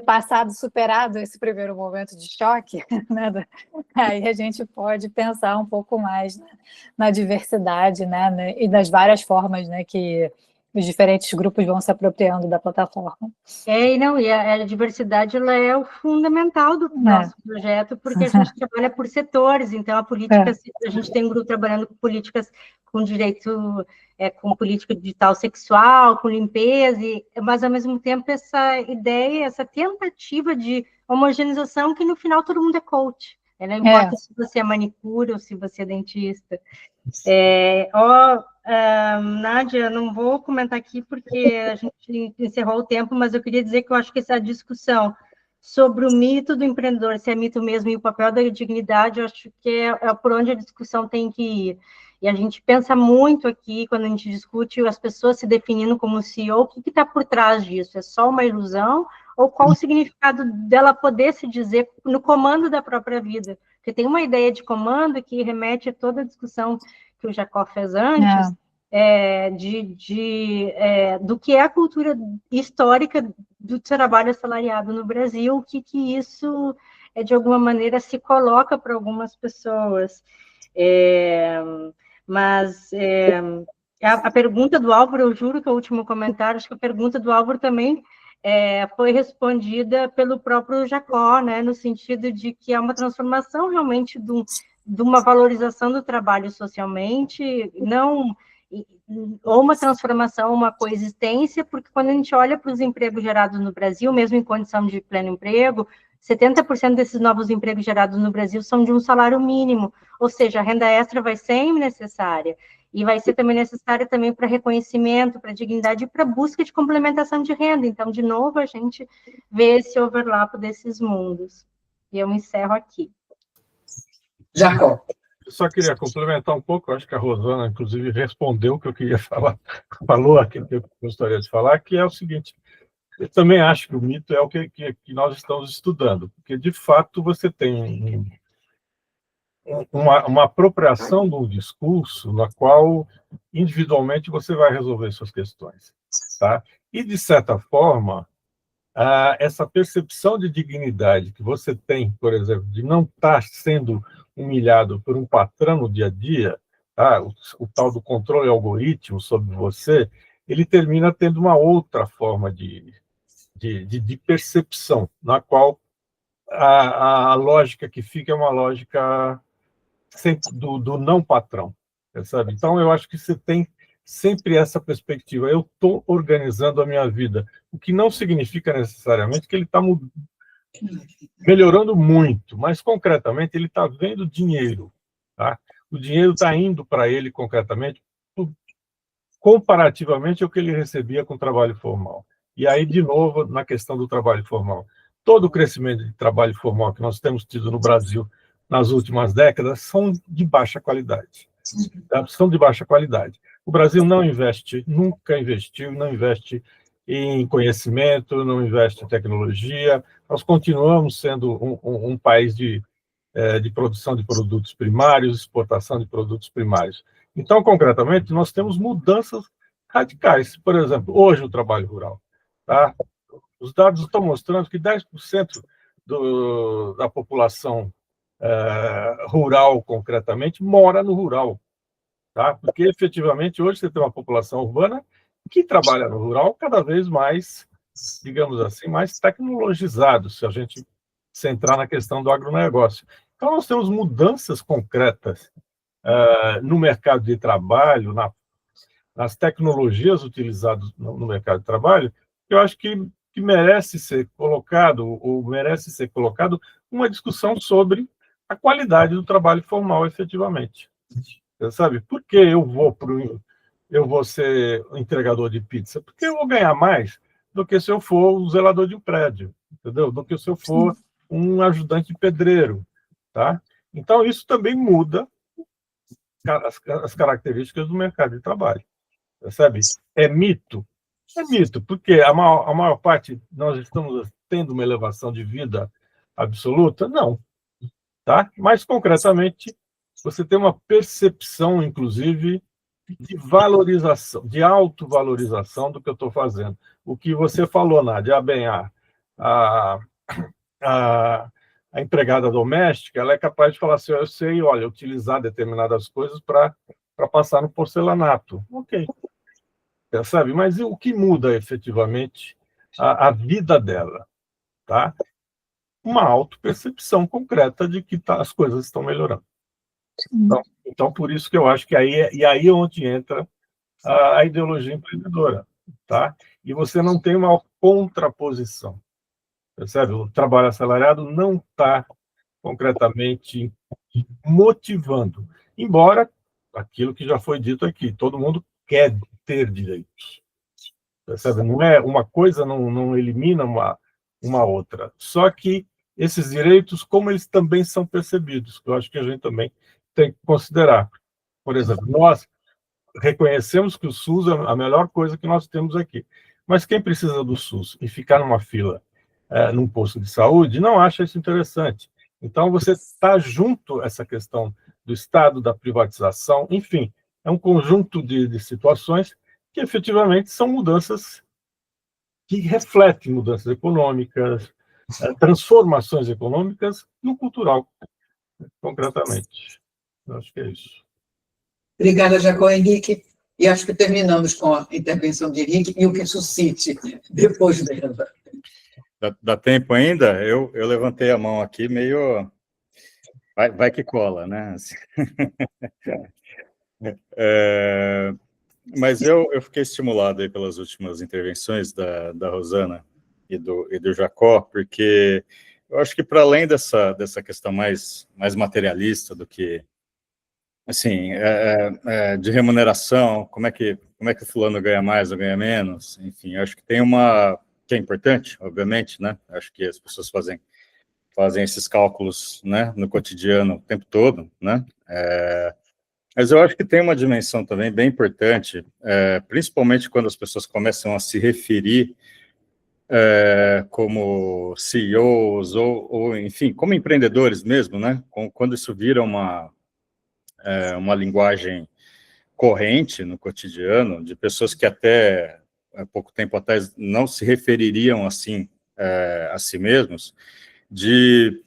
Passado, superado esse primeiro momento de choque, né? Aí a gente pode pensar um pouco mais na diversidade, né? E das várias formas, né, que os diferentes grupos vão se apropriando da plataforma. E a diversidade ela é o fundamental do nosso projeto, porque a gente trabalha por setores, então a gente tem um grupo trabalhando com políticas com direito, com política digital sexual, com limpeza, mas ao mesmo tempo essa ideia, essa tentativa de homogeneização que no final todo mundo é coach. Não importa se você é manicure ou se você é dentista. Nádia, não vou comentar aqui porque a gente encerrou o tempo, mas eu queria dizer que eu acho que essa discussão sobre o mito do empreendedor, se é mito mesmo, e o papel da dignidade, eu acho que é por onde a discussão tem que ir. E a gente pensa muito aqui, quando a gente discute as pessoas se definindo como CEO, o que está por trás disso? É só uma ilusão? Ou qual o significado dela poder se dizer no comando da própria vida? Porque tem uma ideia de comando que remete a toda a discussão que o Jacó fez antes, do que é a cultura histórica do trabalho assalariado no Brasil, o que isso, de alguma maneira, se coloca para algumas pessoas. Mas a pergunta do Álvaro, eu juro que é o último comentário, acho que a pergunta do Álvaro também foi respondida pelo próprio Jacó, né, no sentido de que é uma transformação realmente de uma valorização do trabalho socialmente, ou uma transformação, uma coexistência, porque quando a gente olha para os empregos gerados no Brasil, mesmo em condição de pleno emprego, 70% desses novos empregos gerados no Brasil são de um salário mínimo, ou seja, a renda extra vai ser necessária, e vai ser também necessária também para reconhecimento, para dignidade e para busca de complementação de renda. Então, de novo, a gente vê esse overlap desses mundos. E eu encerro aqui. Jacó. Eu só queria complementar um pouco, acho que a Rosana, inclusive, respondeu o que eu queria falar, falou aquilo que eu gostaria de falar, que é o seguinte: eu também acho que o mito é o que nós estamos estudando, porque, de fato, você tem uma apropriação de um discurso na qual, individualmente, você vai resolver suas questões. Tá? E, de certa forma, essa percepção de dignidade que você tem, por exemplo, de não estar sendo humilhado por um patrão no dia a dia, tá? O tal do controle algoritmo sobre você, ele termina tendo uma outra forma de percepção, na qual a lógica que fica é uma lógica sempre do não patrão, sabe? Então, eu acho que você tem sempre essa perspectiva. Eu estou organizando a minha vida, o que não significa necessariamente que ele está melhorando muito, mas, concretamente, ele está vendo dinheiro. Tá? O dinheiro está indo para ele, concretamente, comparativamente ao que ele recebia com o trabalho formal. E aí, de novo, na questão do trabalho formal. Todo o crescimento de trabalho formal que nós temos tido no Brasil nas últimas décadas são de baixa qualidade. Tá? São de baixa qualidade. O Brasil não investe, nunca investiu, não investe em conhecimento, não investe em tecnologia. Nós continuamos sendo um país de produção de produtos primários, exportação de produtos primários. Então, concretamente, nós temos mudanças radicais. Por exemplo, hoje o trabalho rural. Tá? Os dados estão mostrando que 10% da população rural, concretamente, mora no rural. Tá? Porque, efetivamente, hoje você tem uma população urbana que trabalha no rural cada vez mais, digamos assim, mais tecnologizado, se a gente centrar na questão do agronegócio. Então, nós temos mudanças concretas no mercado de trabalho, nas tecnologias utilizadas no mercado de trabalho, que eu acho que merece ser colocado uma discussão sobre a qualidade do trabalho formal, efetivamente. Você sabe, por que eu vou ser entregador de pizza? Porque eu vou ganhar mais do que se eu for um zelador de um prédio, entendeu? Do que se eu for um ajudante de pedreiro, tá? Então, isso também muda as características do mercado de trabalho, percebe? É mito? É mito, porque a maior parte, nós estamos tendo uma elevação de vida absoluta? Não, tá? Mas, concretamente, você tem uma percepção, inclusive, de valorização, de autovalorização do que eu estou fazendo. O que você falou, Nádia, a, a, a empregada doméstica, ela é capaz de falar assim, eu sei, olha, utilizar determinadas coisas para passar no porcelanato. Ok, sabe? Mas o que muda efetivamente a vida dela, tá? Uma autopercepção concreta de que as coisas estão melhorando. Então, por isso que eu acho que aí é onde entra a ideologia empreendedora, tá? E você não tem uma contraposição, percebe? O trabalho assalariado não está concretamente motivando, embora aquilo que já foi dito aqui, todo mundo quer ter direitos, percebe? Não é uma coisa, não elimina uma outra, só que esses direitos, como eles também são percebidos, que eu acho que a gente também tem que considerar. Por exemplo, nós reconhecemos que o SUS é a melhor coisa que nós temos aqui. Mas quem precisa do SUS e ficar numa fila num posto de saúde não acha isso interessante. Então, você está junto a essa questão do Estado, da privatização, enfim, é um conjunto de situações que efetivamente são mudanças que refletem mudanças econômicas, transformações econômicas no cultural, concretamente. Eu acho que é isso. Obrigada, Jacó Henrique. E acho que terminamos com a intervenção de Henrique e o que suscite depois dela. Dá tempo ainda? Eu levantei a mão aqui meio... Vai que cola, né? Mas eu fiquei estimulado aí pelas últimas intervenções da Rosana e do Jacó, porque eu acho que para além dessa questão mais materialista do que, assim, de remuneração, como é que o fulano ganha mais ou ganha menos, enfim, eu acho que tem que é importante, obviamente, né? Acho que as pessoas fazem esses cálculos, né, no cotidiano o tempo todo, né? Mas eu acho que tem uma dimensão também bem importante, principalmente quando as pessoas começam a se referir como CEOs ou, enfim, como empreendedores mesmo, né? Quando isso vira uma linguagem corrente no cotidiano, de pessoas que até há pouco tempo atrás não se refeririam assim a si mesmos, de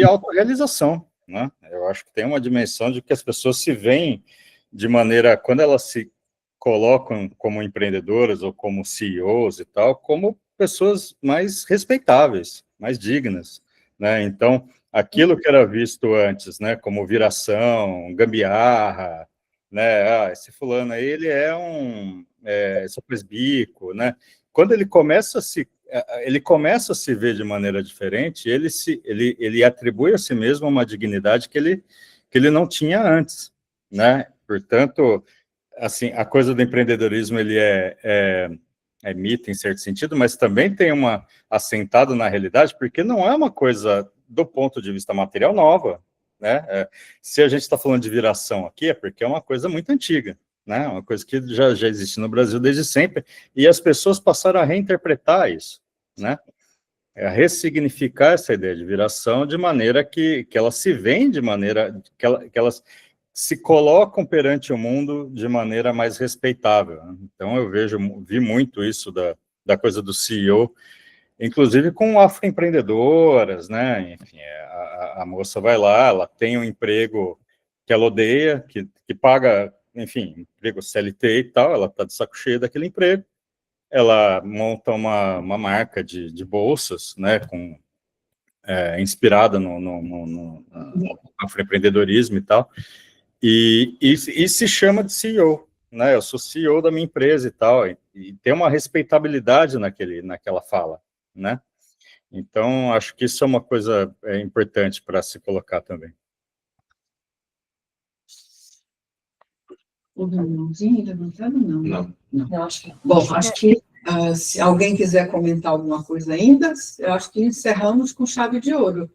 autorrealização, né? Eu acho que tem uma dimensão de que as pessoas se veem de maneira, quando elas se colocam como empreendedoras ou como CEOs e tal, como pessoas mais respeitáveis, mais dignas, né? Então, aquilo que era visto antes, né, como viração, gambiarra, né, esse fulano aí, ele só presbico, né? Quando ele começa a se ver de maneira diferente, ele atribui a si mesmo uma dignidade que ele não tinha antes, né? Portanto, assim, a coisa do empreendedorismo, ele é mito em certo sentido, mas também tem uma assentado na realidade, porque não é uma coisa do ponto de vista material nova, né? Se a gente está falando de viração aqui, é porque é uma coisa muito antiga, né? Uma coisa que já existe no Brasil desde sempre, e as pessoas passaram a reinterpretar isso, né? A ressignificar essa ideia de viração de maneira que elas se veem de maneira que elas se colocam perante o mundo de maneira mais respeitável. Então, eu vi muito isso da coisa do CEO, inclusive com afroempreendedoras, né? Enfim, a moça vai lá, ela tem um emprego que ela odeia, que paga, enfim, emprego CLT e tal, ela está de saco cheio daquele emprego, ela monta uma marca de bolsas, né, inspirada no afroempreendedorismo e tal, e se chama de CEO, né? Eu sou CEO da minha empresa e tal, e tem uma respeitabilidade naquela fala, né? Então, acho que isso é uma coisa importante para se colocar também. Houve um mãozinho levantado? Não. Não, acho que Bom, acho que se alguém quiser comentar alguma coisa ainda, eu acho que encerramos com chave de ouro.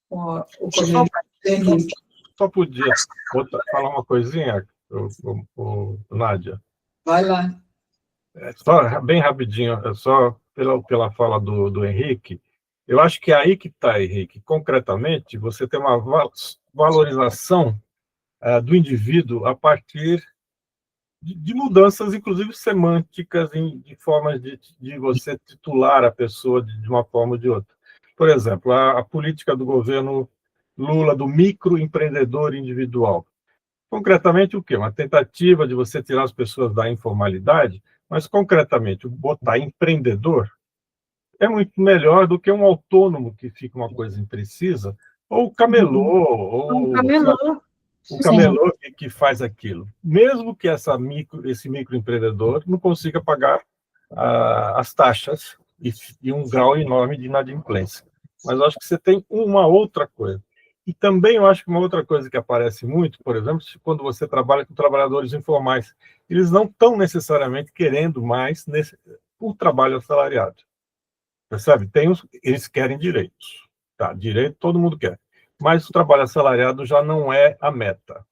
Com o comentário do Henrique. Só podia falar uma coisinha, Nádia? Vai lá. Só bem rapidinho, só pela fala do Henrique, eu acho que é aí que está, Henrique. Concretamente, você tem uma valorização do indivíduo a partir de mudanças, inclusive semânticas, de formas de você titular a pessoa de uma forma ou de outra. Por exemplo, a política do governo Lula do microempreendedor individual. Concretamente, o quê? Uma tentativa de você tirar as pessoas da informalidade, mas, concretamente, botar empreendedor é muito melhor do que um autônomo, que fica uma coisa imprecisa, ou camelô, ou o camelô que faz aquilo. Mesmo que esse microempreendedor não consiga pagar as taxas e um grau enorme de inadimplência. Mas eu acho que você tem uma outra coisa. E também eu acho que uma outra coisa que aparece muito, por exemplo, quando você trabalha com trabalhadores informais, eles não estão necessariamente querendo mais o trabalho assalariado. Percebe? Eles querem direitos. Tá? Direito todo mundo quer. Mas o trabalho assalariado já não é a meta.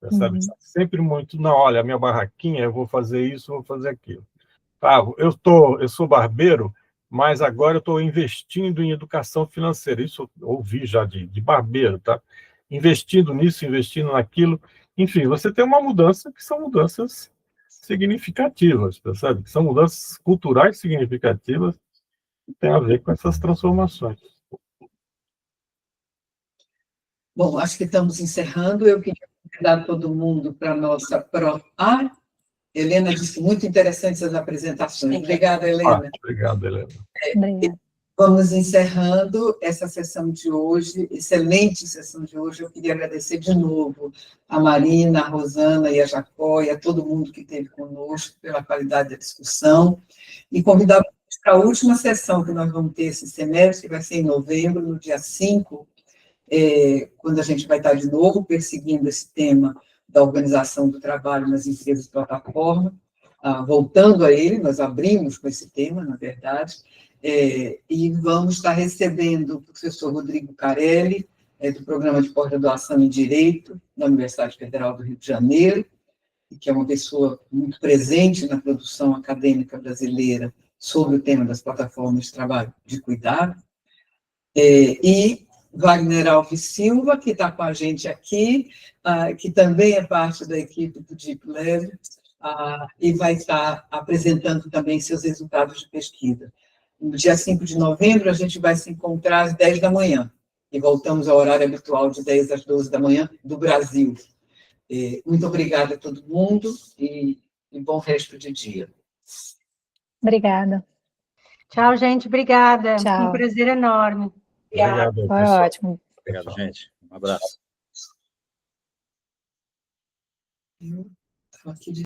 Percebe? Sempre muito, não, olha, a minha barraquinha, eu vou fazer isso, vou fazer aquilo. Ah, eu sou barbeiro, mas agora eu estou investindo em educação financeira. Isso eu ouvi já de barbeiro, tá? Investindo nisso, investindo naquilo. Enfim, você tem uma mudança que são mudanças significativas, percebe? Que são mudanças culturais significativas que têm a ver com essas transformações. Bom, acho que estamos encerrando. Eu queria convidar todo mundo para a nossa Helena disse muito interessantes as apresentações. Obrigada, Helena. Obrigado, Helena. Obrigada. Vamos encerrando essa sessão de hoje, excelente sessão de hoje. Eu queria agradecer de novo a Marina, a Rosana e a Jacó e a todo mundo que esteve conosco pela qualidade da discussão e convidar para a última sessão que nós vamos ter esse semestre, que vai ser em novembro, no dia 5, quando a gente vai estar de novo perseguindo esse tema da organização do trabalho nas empresas plataforma, voltando a ele, nós abrimos com esse tema, na verdade, e vamos estar recebendo o professor Rodrigo Carelli, do Programa de Pós-Graduação em Direito, da Universidade Federal do Rio de Janeiro, que é uma pessoa muito presente na produção acadêmica brasileira sobre o tema das plataformas de trabalho de cuidado, e Wagner Alves Silva, que está com a gente aqui, que também é parte da equipe do Deep Lab, e vai estar apresentando também seus resultados de pesquisa. No dia 5 de novembro, a gente vai se encontrar às 10 da manhã, e voltamos ao horário habitual de 10 às 12 da manhã do Brasil. Muito obrigada a todo mundo, e bom resto de dia. Obrigada. Tchau, gente. Obrigada. Tchau. Um prazer enorme. Obrigado, Foi pessoal. ótimo. Obrigado, gente. Um abraço. Eu estou aqui de